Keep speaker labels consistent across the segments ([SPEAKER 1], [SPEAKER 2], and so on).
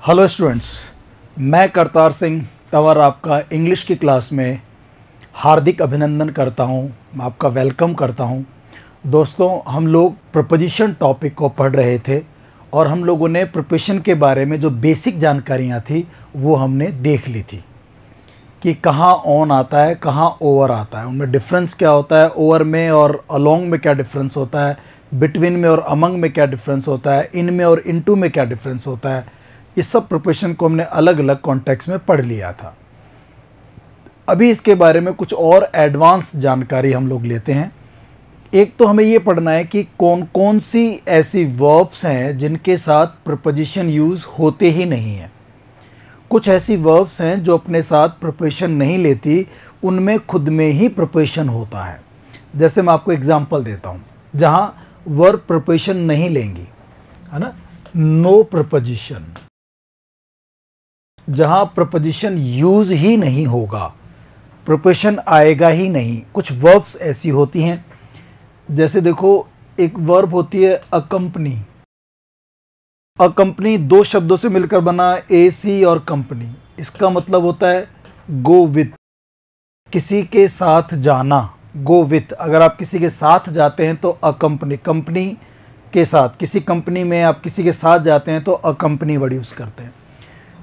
[SPEAKER 1] Hello students, मैं करतार सिंह तंवर आपका English की क्लास में हार्दिक अभिनंदन करता हूं। मैं आपका वेलकम करता हूं। दोस्तों, हम लोग प्रपोजिशन टॉपिक को पढ़ रहे थे और हम लोगों ने प्रपोजिशन के बारे में जो बेसिक जानकारियां थी वो हमने देख ली थी कि कहाँ ऑन आता है, कहाँ ओवर आता है, उनमें डिफरेंस क्या होता है, ओवर में और अलोंग में क्या डिफरेंस होता है, बिटवीन में और अमंग में क्या डिफरेंस होता है, इन में और इनटू में क्या डिफरेंस होता है। इस सब प्रोपोजिशन को हमने अलग अलग कॉन्टेक्स्ट में पढ़ लिया था। अभी इसके बारे में कुछ और एडवांस जानकारी हम लोग लेते हैं। एक तो हमें ये पढ़ना है कि कौन कौन सी ऐसी वर्ब्स हैं जिनके साथ प्रोपोजिशन यूज़ होते ही नहीं हैं। कुछ ऐसी वर्ब्स हैं जो अपने साथ प्रोपोजिशन नहीं लेती, उनमें खुद में ही प्रोपोजिशन होता है। जैसे मैं आपको एग्जांपल देता हूँ जहाँ वर्ब प्रोपोजिशन नहीं लेंगी, है ना। नो प्रोपोजिशन, जहाँ प्रपोजिशन यूज ही नहीं होगा, प्रोपोजिशन आएगा ही नहीं। कुछ वर्ब्स ऐसी होती हैं, जैसे देखो एक वर्ब होती है अकम्पनी। अकम्पनी दो शब्दों से मिलकर बना, एसी और कंपनी। इसका मतलब होता है गो विथ, किसी के साथ जाना। गो विथ, अगर आप किसी के साथ जाते हैं तो अकम्पनी, कंपनी के साथ, किसी कंपनी में आप किसी के साथ जाते हैं तो अकम्पनी वर्ड यूज़ करते हैं।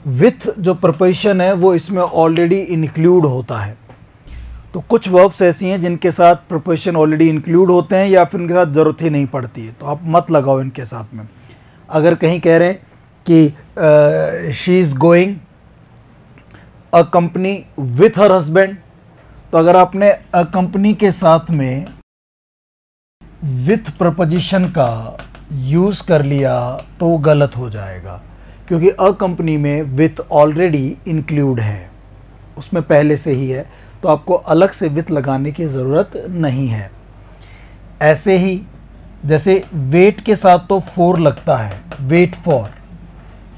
[SPEAKER 1] विथ जो प्रपोजिशन है वो इसमें ऑलरेडी इंक्लूड होता है। तो कुछ वर्ब्स ऐसी हैं जिनके साथ प्रपोजिशन ऑलरेडी इंक्लूड होते हैं या फिर उनके साथ ज़रूरत ही नहीं पड़ती है, तो आप मत लगाओ इनके साथ में। अगर कहीं कह रहे हैं कि she is going a company with her husband, तो अगर आपने अ कंपनी के साथ में विथ प्रपोजिशन का यूज़ कर लिया तो वो गलत हो जाएगा, क्योंकि अ कंपनी में विथ ऑलरेडी इंक्लूड है, उसमें पहले से ही है, तो आपको अलग से विथ लगाने की ज़रूरत नहीं है। ऐसे ही जैसे वेट के साथ तो फॉर लगता है, वेट फॉर,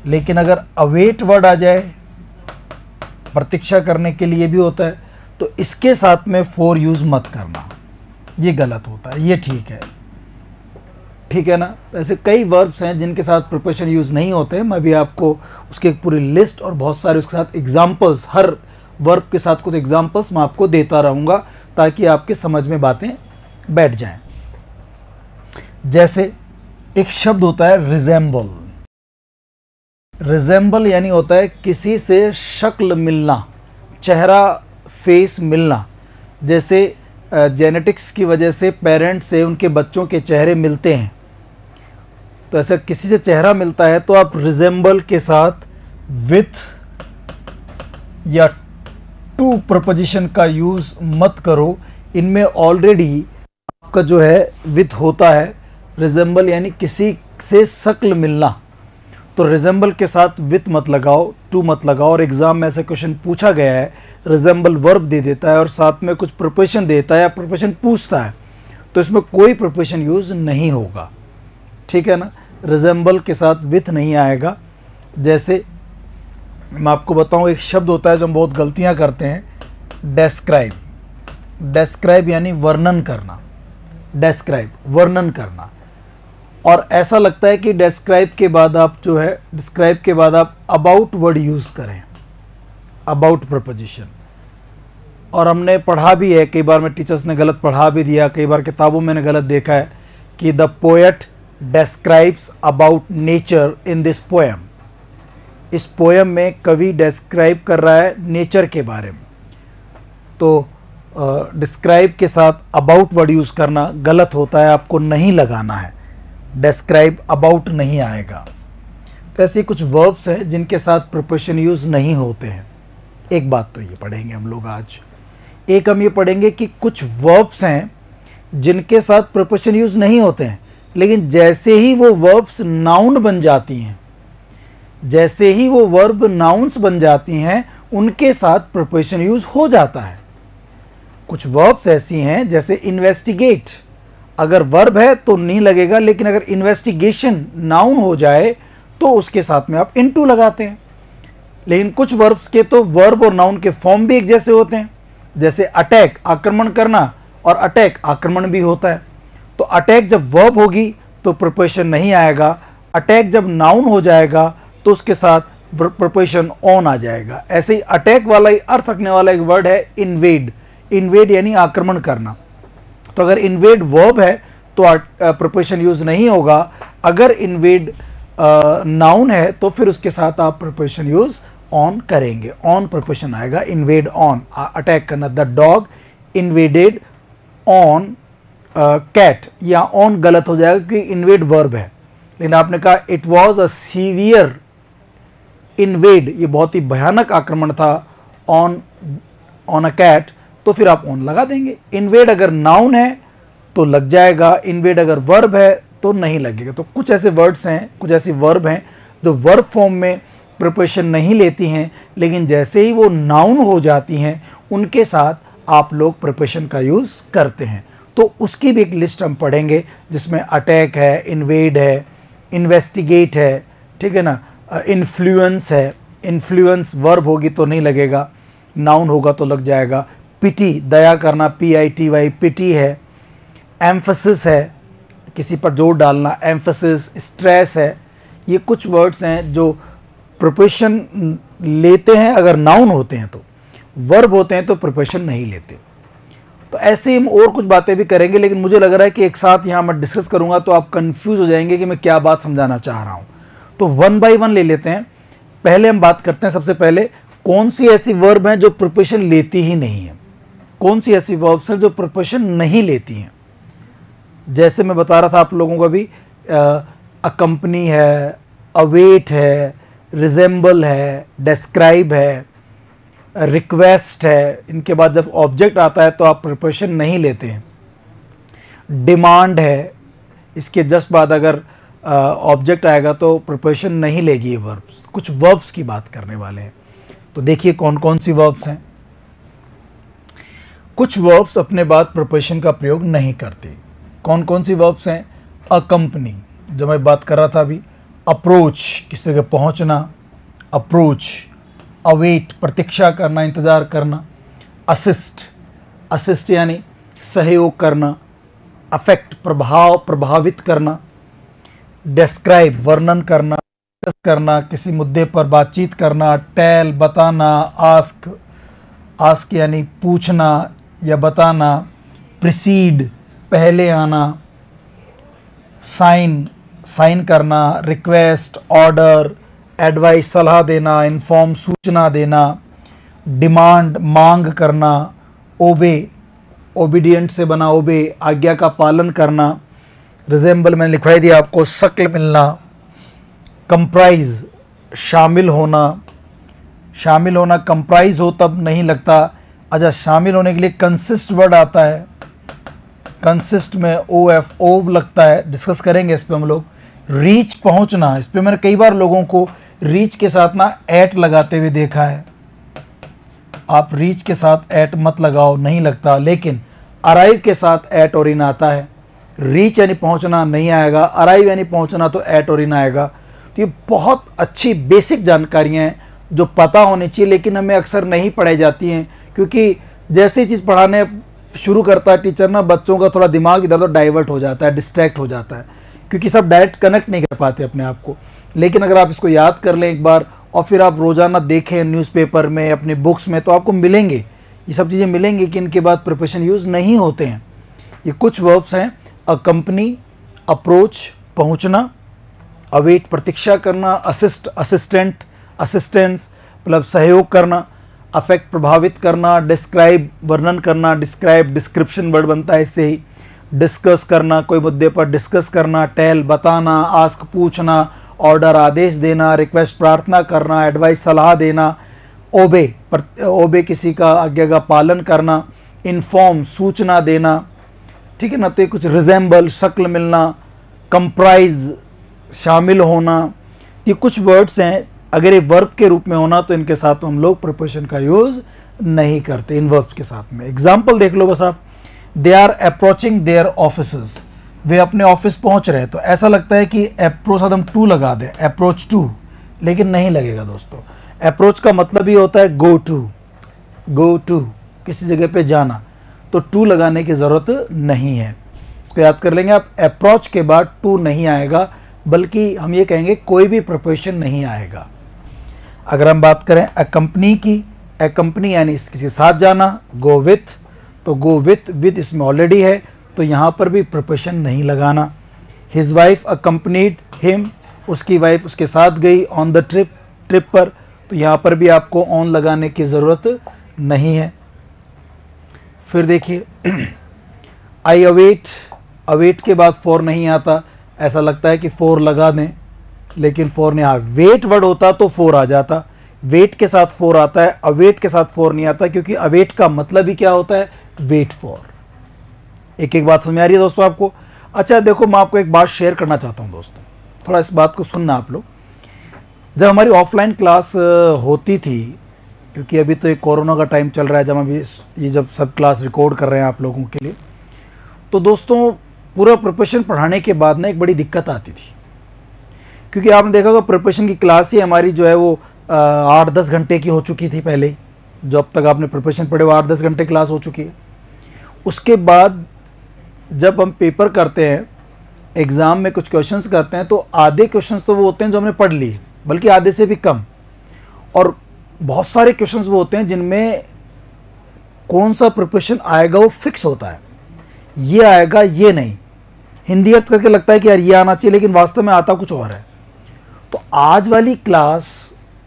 [SPEAKER 1] लेकिन अगर अवेट वर्ड आ जाए, प्रतीक्षा करने के लिए भी होता है, तो इसके साथ में फॉर यूज़ मत करना, ये गलत होता है, ये ठीक है ना। ऐसे कई वर्ब्स हैं जिनके साथ प्रोपोजिशन यूज़ नहीं होते हैं। मैं भी आपको उसकी एक पूरी लिस्ट और बहुत सारे उसके साथ एग्जांपल्स, हर वर्ब के साथ कुछ एग्जांपल्स मैं आपको देता रहूँगा ताकि आपके समझ में बातें बैठ जाएं। जैसे एक शब्द होता है रिजेंबल। रिजेंबल यानी होता है किसी से शक्ल मिलना, चेहरा फेस मिलना। जैसे जेनेटिक्स की वजह से पेरेंट्स से उनके बच्चों के चेहरे मिलते हैं, तो ऐसा किसी से चेहरा मिलता है तो आप रिजेंबल के साथ विथ या टू प्रपोजिशन का यूज़ मत करो। इनमें ऑलरेडी आपका जो है विथ होता है। रिजेंबल यानी किसी से शक्ल मिलना, तो रिजेंबल के साथ विथ मत लगाओ, टू मत लगाओ। और एग्ज़ाम में ऐसा क्वेश्चन पूछा गया है, रिजेंबल वर्ब दे देता है और साथ में कुछ प्रपोजिशन देता है या प्रपोजिशन पूछता है, तो इसमें कोई प्रपोजिशन यूज़ नहीं होगा, ठीक है ना। रिजेंबल के साथ विथ नहीं आएगा। जैसे मैं आपको बताऊं, एक शब्द होता है जो हम बहुत गलतियां करते हैं, डेस्क्राइब। डेस्क्राइब यानी वर्णन करना, डेस्क्राइब वर्णन करना। और ऐसा लगता है कि डेस्क्राइब के बाद आप जो है, डिस्क्राइब के बाद आप अबाउट वर्ड यूज़ करें, अबाउट प्रपोजिशन। और हमने पढ़ा भी है, कई बार में टीचर्स ने गलत पढ़ा भी दिया, कई बार किताबों में मैंने गलत देखा है कि the poet describes about nature in this poem। इस पोएम में कवि डिस्क्राइब कर रहा है नेचर के बारे में, तो डिस्क्राइब के साथ अबाउट वर्ड यूज़ करना गलत होता है, आपको नहीं लगाना है। डिस्क्राइब अबाउट नहीं आएगा। तो ऐसे कुछ वर्ब्स हैं जिनके साथ प्रोपोजिशन यूज़ नहीं होते हैं। एक बात तो ये पढ़ेंगे हम लोग आज। एक हम ये पढ़ेंगे कि कुछ वर्ब्स हैं जिनके साथ प्रोपोजिशन यूज़ नहीं होते हैं, लेकिन जैसे ही वो वर्ब्स नाउन बन जाती हैं, जैसे ही वो वर्ब नाउन्स बन जाती हैं, उनके साथ प्रोपोजिशन यूज़ हो जाता है। कुछ वर्ब्स ऐसी हैं जैसे इन्वेस्टिगेट, अगर वर्ब है तो नहीं लगेगा, लेकिन अगर इन्वेस्टिगेशन नाउन हो जाए तो उसके साथ में आप इनटू लगाते हैं। लेकिन कुछ वर्ब्स के तो वर्ब और नाउन के फॉर्म भी एक जैसे होते हैं। जैसे अटैक, आक्रमण करना, और अटैक आक्रमण भी होता है। तो अटैक जब वर्ब होगी तो प्रोपोजिशन नहीं आएगा, अटैक जब नाउन हो जाएगा तो उसके साथ प्रिपोजिशन ऑन आ जाएगा। ऐसे ही अटैक वाला ही अर्थ रखने वाला एक वर्ड है इन्वेड। इन्वेड यानी आक्रमण करना। तो अगर इन्वेड वर्ब है तो प्रिपोजिशन यूज नहीं होगा। अगर इन्वेड नाउन है तो फिर उसके साथ आप प्रिपोजिशन यूज ऑन करेंगे, ऑन प्रिपोजिशन आएगा, इन्वेड ऑन, अटैक करना। The dog invaded on cat, या ऑन गलत हो जाएगा क्योंकि इन्वेड वर्ब है। लेकिन आपने कहा it was a severe invade, ये बहुत ही भयानक आक्रमण था ऑन अ कैट, तो फिर आप ऑन लगा देंगे। इन्वेड अगर नाउन है तो लग जाएगा, इन्वेड अगर वर्ब है तो नहीं लगेगा। तो कुछ ऐसे वर्ड्स हैं, कुछ ऐसी वर्ब हैं जो वर्ब फॉर्म में प्रिपोजिशन नहीं लेती हैं, लेकिन जैसे ही वो नाउन हो जाती हैं उनके साथ आप लोग प्रिपोजिशन का यूज़ करते हैं। तो उसकी भी एक लिस्ट हम पढ़ेंगे जिसमें अटैक है, इन्वेड है, इन्वेस्टिगेट है, ठीक है ना, इन्फ्लुएंस है। इन्फ्लुएंस वर्ब होगी तो नहीं लगेगा, नाउन होगा तो लग जाएगा। पिटी, दया करना, PITY, पिटी है। एम्फसिस है, किसी पर जोर डालना, एम्फसिस। स्ट्रेस है। ये कुछ वर्ड्स हैं जो प्रिपोजिशन लेते हैं अगर नाउन होते हैं, तो वर्ब होते हैं तो प्रिपोजिशन नहीं लेते। तो ऐसे हम और कुछ बातें भी करेंगे, लेकिन मुझे लग रहा है कि एक साथ यहाँ मैं डिस्कस करूँगा तो आप कंफ्यूज हो जाएंगे कि मैं क्या बात समझाना चाह रहा हूँ। तो वन बाय वन ले लेते हैं। पहले हम बात करते हैं सबसे पहले कौन सी ऐसी वर्ब हैं जो प्रिपोजिशन लेती ही नहीं है, कौन सी ऐसी वर्ब्स हैं जो प्रिपोजिशन नहीं लेती हैं। जैसे मैं बता रहा था आप लोगों को अभी, अकम्पनी है, अवेट है, रिजेंबल है, डिस्क्राइब है, रिक्वेस्ट है। इनके बाद जब ऑब्जेक्ट आता है तो आप प्रिपोजिशन नहीं लेते हैं। डिमांड है, इसके जस्ट बाद अगर ऑब्जेक्ट आएगा तो प्रिपोजिशन नहीं लेगी ये वर्ब्स। कुछ वर्ब्स की बात करने वाले हैं, तो देखिए कौन कौन सी वर्ब्स हैं। कुछ वर्ब्स अपने बाद प्रिपोजिशन का प्रयोग नहीं करती। कौन कौन सी वर्ब्स हैं? अकम्पनी, जो मैं बात कर रहा था अभी। अप्रोच, किसी जगह पहुंचना, अप्रोच। अवेट, प्रतीक्षा करना, इंतज़ार करना। असिस्ट, असिस्ट यानी सहयोग करना। अफेक्ट, प्रभाव, प्रभावित करना। डिस्क्राइब, वर्णन करना, डिस्कस करना, किसी मुद्दे पर बातचीत करना। टेल, बताना। आस्क, आस्क यानी पूछना या बताना। प्रिसीड, पहले आना। साइन, साइन करना। रिक्वेस्ट, ऑर्डर, एडवाइस, सलाह देना। इन्फॉर्म, सूचना देना। डिमांड, मांग करना। ओबे, ओबीडियंट से बना ओबे, आज्ञा का पालन करना। रिजेंबल मैंने लिखवाई दिया आपको, शक्ल मिलना। कंप्राइज, शामिल होना। शामिल होना, कंप्राइज हो तब नहीं लगता। अच्छा, शामिल होने के लिए कंसिस्ट वर्ड आता है, कंसिस्ट में OF, ओव लगता है, डिस्कस करेंगे इस पे हम लोग। रीच, पहुंचना, इस पे मैंने कई बार लोगों को रीच के साथ ना एट लगाते हुए देखा है। आप रीच के साथ एट मत लगाओ, नहीं लगता, लेकिन अराइव के साथ एट और इन आता है। रीच यानी पहुंचना नहीं आएगा, अराइव यानी पहुंचना तो एट और इन आएगा। तो ये बहुत अच्छी बेसिक जानकारियाँ हैं जो पता होनी चाहिए, लेकिन हमें अक्सर नहीं पढ़ाई जाती हैं, क्योंकि जैसी चीज़ पढ़ाने शुरू करता है टीचर ना, बच्चों का थोड़ा दिमाग इधर उधर डाइवर्ट हो जाता है, डिस्ट्रैक्ट हो जाता है, क्योंकि सब डायरेक्ट कनेक्ट नहीं कर पाते अपने आप को। लेकिन अगर आप इसको याद कर लें एक बार और फिर आप रोज़ाना देखें न्यूज़पेपर में, अपनी बुक्स में, तो आपको मिलेंगे, ये सब चीज़ें मिलेंगी कि इनके बाद प्रिपोजिशन यूज़ नहीं होते हैं। ये कुछ वर्ब्स हैं: अकम्पनी, अप्रोच, पहुँचना। अवेट, प्रतीक्षा करना। असिस्ट, असिस्टेंट, असिस्टेंस मतलब सहयोग करना। अफेक्ट, प्रभावित करना। डिस्क्राइब, वर्णन करना। डिस्क्राइब, डिस्क्रिप्शन वर्ड बनता है इससे ही। डिस्कस करना, कोई मुद्दे पर डिस्कस करना। टेल, बताना। आस्क, पूछना। ऑर्डर, आदेश देना। रिक्वेस्ट, प्रार्थना करना। एडवाइस, सलाह देना। ओबे, ओबे किसी का आज्ञा का पालन करना। इन्फॉर्म, सूचना देना, ठीक है ना। तो कुछ रिजेंबल, शक्ल मिलना। कंप्राइज, शामिल होना। ये कुछ वर्ड्स हैं, अगर ये वर्ब के रूप में होना तो इनके साथ हम लोग प्रिपोजिशन का यूज़ नहीं करते, इन वर्ब्स के साथ में। एग्जाम्पल देख लो बस आप। They are approaching their offices, वे अपने ऑफिस पहुंच रहे हैं। तो ऐसा लगता है कि अप्रोच हम टू लगा दें, अप्रोच टू, लेकिन नहीं लगेगा दोस्तों। अप्रोच का मतलब ही होता है गो टू, गो टू, किसी जगह पे जाना, तो टू लगाने की ज़रूरत नहीं है। इसको याद कर लेंगे आप। अप्रोच के बाद टू नहीं आएगा, बल्कि हम ये कहेंगे कोई भी प्रिपोजिशन नहीं आएगा। अगर हम बात करें अकम्पनी की, अकम्पनी यानी किसी के साथ जाना, गो विथ, तो गो विथ इसमें ऑलरेडी है तो यहाँ पर भी प्रिपोजिशन नहीं लगाना। हिज वाइफ अकम्पनीड हिम, उसकी वाइफ उसके साथ गई ऑन द ट्रिप, ट्रिप पर, तो यहाँ पर भी आपको ऑन लगाने की ज़रूरत नहीं है। फिर देखिए आई अवेट, अवेट के बाद फॉर नहीं आता, ऐसा लगता है कि फॉर लगा दें लेकिन फॉर नहीं, वेट वर्ड होता तो फॉर आ जाता, वेट के साथ फॉर आता है, अवेट के साथ फॉर नहीं आता, क्योंकि अवेट का मतलब ही क्या होता है, वेट फॉर। एक एक बात समझ आ रही है दोस्तों आपको? अच्छा देखो, मैं आपको एक बात शेयर करना चाहता हूँ दोस्तों, थोड़ा इस बात को सुनना आप लोग। जब हमारी ऑफलाइन क्लास होती थी, क्योंकि अभी तो एक कोरोना का टाइम चल रहा है, जब अभी ये जब सब क्लास रिकॉर्ड कर रहे हैं आप लोगों के लिए, तो दोस्तों पूरा प्रिपरेशन पढ़ाने के बाद ना एक बड़ी दिक्कत आती थी, क्योंकि आपने देखा होगा प्रिपरेशन की क्लास ही हमारी जो है वो 8-10 घंटे की हो चुकी थी पहले ही, जो अब तक आपने प्रिपरेशन पढ़े वो 8-10 घंटे क्लास हो चुकी है। उसके बाद जब हम पेपर करते हैं, एग्ज़ाम में कुछ क्वेश्चंस करते हैं, तो आधे क्वेश्चंस तो वो होते हैं जो हमने पढ़ लिए, बल्कि आधे से भी कम, और बहुत सारे क्वेश्चंस वो होते हैं जिनमें कौन सा प्रिपरेशन आएगा वो फिक्स होता है, ये आएगा ये नहीं। हिंदी अर्थ करके लगता है कि यार ये आना चाहिए, लेकिन वास्तव में आता कुछ और है। तो आज वाली क्लास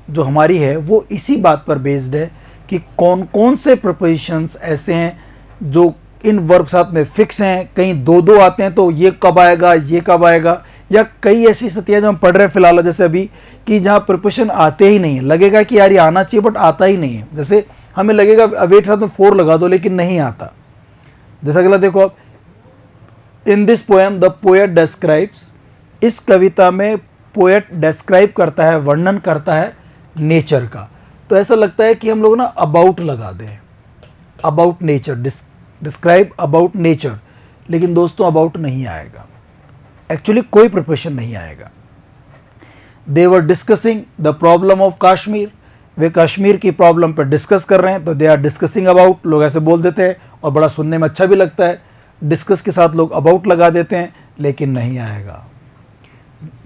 [SPEAKER 1] जो हमारी है वो इसी बात पर बेस्ड है कि कौन कौन से प्रिपरेशंस ऐसे हैं जो इन वर्ब साथ में फिक्स हैं, कहीं दो दो आते हैं तो ये कब आएगा ये कब आएगा, या कई ऐसी स्थितियाँ जो हम पढ़ रहे हैं फिलहाल जैसे अभी, कि जहाँ प्रिपरेशन आते ही नहीं है, लगेगा कि यार ये आना चाहिए बट आता ही नहीं है। जैसे हमें लगेगा अवेट साथ में फॉर लगा दो लेकिन नहीं आता। जैसा अगला देखो आप, in this poem the poet describes, इस कविता में पोएट डिस्क्राइब करता है, वर्णन करता है नेचर का। तो ऐसा लगता है कि हम लोग ना अबाउट लगा दें, about nature, describe about nature, लेकिन दोस्तों अबाउट नहीं आएगा, एक्चुअली कोई प्रिपरेशन नहीं आएगा। They were discussing the problem of Kashmir, वे कश्मीर की प्रॉब्लम पर डिस्कस कर रहे हैं, तो दे आर डिस्कसिंग अबाउट, लोग ऐसे बोल देते हैं और बड़ा सुनने में अच्छा भी लगता है। डिस्कस के साथ लोग अबाउट लगा देते हैं, लेकिन नहीं आएगा।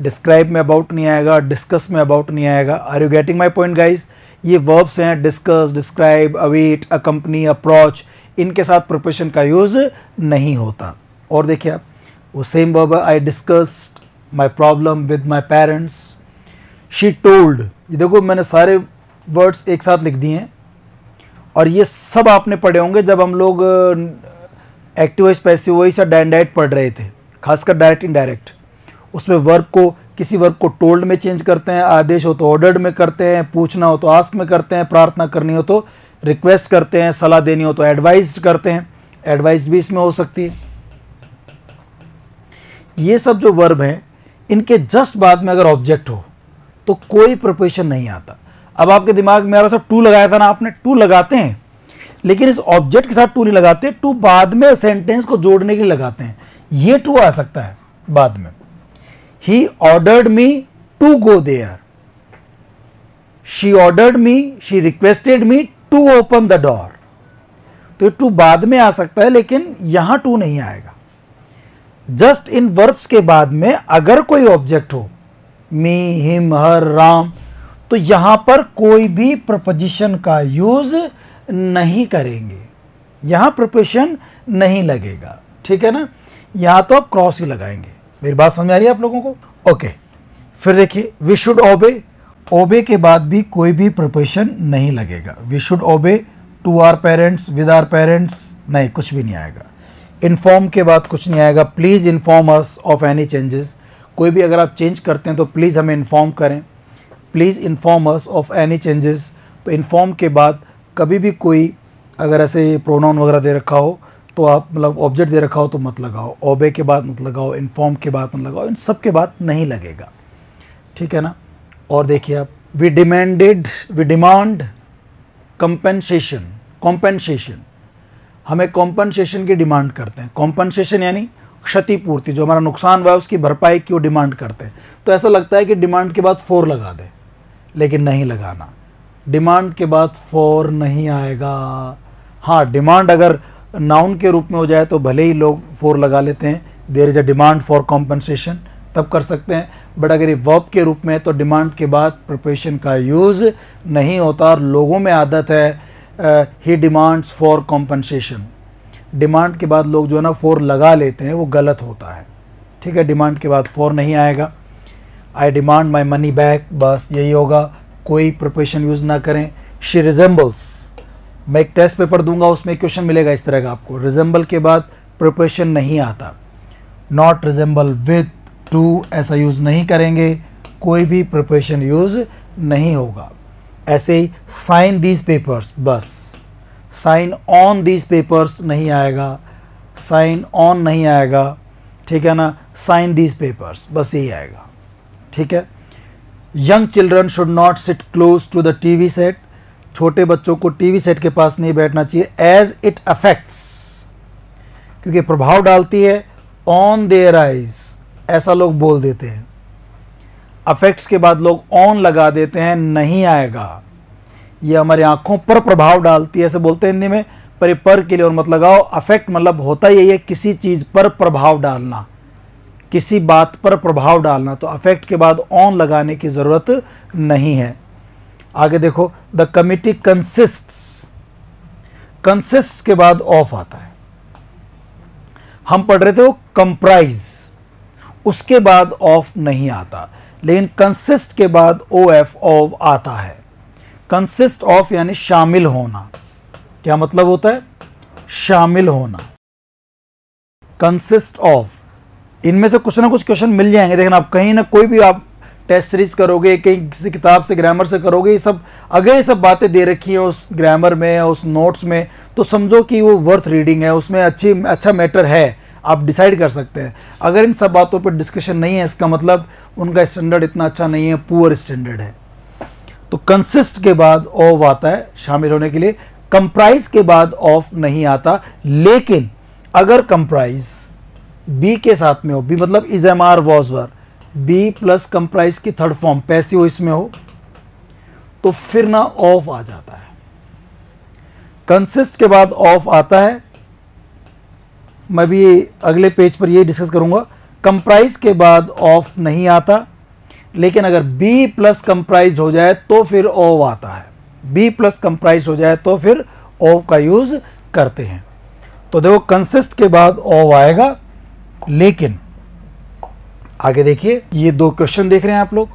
[SPEAKER 1] डिस्क्राइब में अबाउट नहीं आएगा, डिस्कस में अबाउट नहीं आएगा। Are you getting my point guys? ये वर्ब्स हैं discuss, describe, await, accompany, approach, इनके साथ प्रिपरेशन का यूज़ नहीं होता। और देखिए आप, वो सेम वर्ब है, I discussed my problem with my parents, she told. ये देखो मैंने सारे वर्ड्स एक साथ लिख दिए हैं, और ये सब आपने पढ़े होंगे जब हम लोग एक्टिव वॉइस, पैसिव वॉइस या डायरेक्ट पढ़ रहे थे, खासकर डायरेक्ट इनडायरेक्ट। उसमें वर्ब को, किसी वर्ब को टोल्ड में चेंज करते हैं, आदेश हो तो ऑर्डर्ड में करते हैं, पूछना हो तो आस्क में करते हैं, प्रार्थना करनी हो तो रिक्वेस्ट करते हैं, सलाह देनी हो तो एडवाइज्ड करते हैं, एडवाइज्ड भी इसमें हो सकती है। ये सब जो वर्ब हैं, इनके जस्ट बाद में अगर ऑब्जेक्ट हो तो कोई प्रिपरेशन नहीं आता। अब आपके दिमाग में आ रहा, टू लगाया था ना आपने, टू लगाते हैं, लेकिन इस ऑब्जेक्ट के साथ टू नहीं लगाते, टू बाद में सेंटेंस को जोड़ने के लिए लगाते हैं। ये टू आ सकता है बाद में। He ordered me to go there, she ordered me, she requested me to open the door. तो टू बाद में आ सकता है, लेकिन यहां टू नहीं आएगा। जस्ट इन वर्ब्स के बाद में अगर कोई ऑब्जेक्ट हो, मी, हिम, हर, राम, तो यहां पर कोई भी प्रपोजिशन का यूज नहीं करेंगे, यहां प्रिपोजिशन नहीं लगेगा, ठीक है ना। यहां तो आप क्रॉस ही लगाएंगे। मेरी बात समझ आ रही है आप लोगों को? ओके। फिर देखिए, वी शुड ओबे, ओबे के बाद भी कोई भी प्रिपोजिशन नहीं लगेगा। We should obey to our parents, with our parents, नहीं, कुछ भी नहीं आएगा। इन्फॉर्म के बाद कुछ नहीं आएगा। Please inform us of any changes, कोई भी अगर आप चेंज करते हैं तो प्लीज़ हमें इन्फॉर्म करें। Please inform us of any changes, तो इन्फॉर्म के बाद कभी भी कोई अगर ऐसे प्रोनाउन वगैरह दे रखा हो तो आप, मतलब ऑब्जेक्ट दे रखा हो तो मत लगाओ, ओबे के बाद मत लगाओ, इन्फॉर्म के बाद मत लगाओ, इन सब के बाद नहीं लगेगा, ठीक है ना। और देखिए आप, वी डिमांड कंपेंसेशन, कॉम्पेंसेशन, हमें कॉम्पेंसेशन की डिमांड करते हैं। कॉम्पेंसेशन यानी क्षतिपूर्ति, जो हमारा नुकसान हुआ है उसकी भरपाई की वो डिमांड करते हैं। तो ऐसा लगता है कि डिमांड के बाद फॉर लगा दे, लेकिन नहीं लगाना। डिमांड के बाद फॉर नहीं आएगा। हाँ, डिमांड अगर नाउन के रूप में हो जाए तो भले ही लोग फॉर लगा लेते हैं, there is a demand for compensation, तब कर सकते हैं, बट अगर ये वर्ब के रूप में है तो डिमांड के बाद प्रिपरेशन का यूज़ नहीं होता। और लोगों में आदत है ही डिमांड्स फॉर कॉम्पनसेशन, डिमांड के बाद लोग जो है ना फॉर लगा लेते हैं, वो गलत होता है। ठीक है, डिमांड के बाद फॉर नहीं आएगा। आई डिमांड माई मनी बैक, बस यही होगा, कोई प्रिपरेशन यूज़ ना करें। शी रिजेंबल्स, मैं एक टेस्ट पेपर दूंगा, उसमें क्वेश्चन मिलेगा इस तरह का आपको, रिजेंबल के बाद प्रिपरेशन नहीं आता। नॉट रिजेंबल विद टू, ऐसा यूज़ नहीं करेंगे, कोई भी प्रिपरेशन यूज़ नहीं होगा। ऐसे ही साइन दीज पेपर्स, बस साइन ऑन दीज पेपर्स नहीं आएगा, साइन ऑन नहीं आएगा, ठीक है ना, साइन दीज पेपर्स, बस यही आएगा। ठीक है। Young children should not sit close to the TV set, छोटे बच्चों को टीवी सेट के पास नहीं बैठना चाहिए। एज इट अफेक्ट्स, क्योंकि प्रभाव डालती है ऑन देयर आइज, ऐसा लोग बोल देते हैं। अफेक्ट्स के बाद लोग ऑन लगा देते हैं, नहीं आएगा। ये हमारी आंखों पर प्रभाव डालती है, ऐसे बोलते हैं हिंदी में, पर के लिए और मत लगाओ। अफेक्ट मतलब होता यही है, किसी चीज़ पर प्रभाव डालना, किसी बात पर प्रभाव डालना। तो अफेक्ट के बाद ऑन लगाने की ज़रूरत नहीं है। आगे देखो, द कमिटी कंसिस्ट्स, कंसिस्ट के बाद ऑफ आता है। हम पढ़ रहे थे वो कंप्राइज, उसके बाद ऑफ नहीं आता, लेकिन कंसिस्ट के बाद ओ एफ ऑफ आता है। कंसिस्ट ऑफ यानी शामिल होना। क्या मतलब होता है? शामिल होना। कंसिस्ट ऑफ, इनमें से कुछ ना कुछ क्वेश्चन मिल जाएंगे। देखना आप कहीं ना कोई भी आप टेस्ट सीरीज करोगे, कहीं किसी किताब से ग्रामर से करोगे, ये सब अगर ये सब बातें दे रखी है उस ग्रामर में, उस नोट्स में, तो समझो कि वो वर्थ रीडिंग है, उसमें अच्छा मैटर है, आप डिसाइड कर सकते हैं। अगर इन सब बातों पर डिस्कशन नहीं है, इसका मतलब उनका स्टैंडर्ड इतना अच्छा नहीं है, पुअर स्टैंडर्ड है। तो कंसिस्ट के बाद ऑफ आता है शामिल होने के लिए, कंप्राइज के बाद ऑफ नहीं आता। लेकिन अगर कंप्राइज बी के साथ में हो, बी मतलब is am are was were, be plus comprise की थर्ड फॉर्म पैसिव इसमें हो, तो फिर ना ऑफ आ जाता है। कंसिस्ट के बाद ऑफ आता है, मैं भी अगले पेज पर ये डिस्कस करूंगा। कंप्राइज के बाद ऑफ नहीं आता, लेकिन अगर बी प्लस कंप्राइज हो जाए तो फिर ऑफ आता है। बी प्लस कंप्राइज हो जाए तो फिर ऑफ का यूज करते हैं। तो देखो कंसिस्ट के बाद ऑफ आएगा, लेकिन आगे देखिए, ये दो क्वेश्चन देख रहे हैं आप लोग।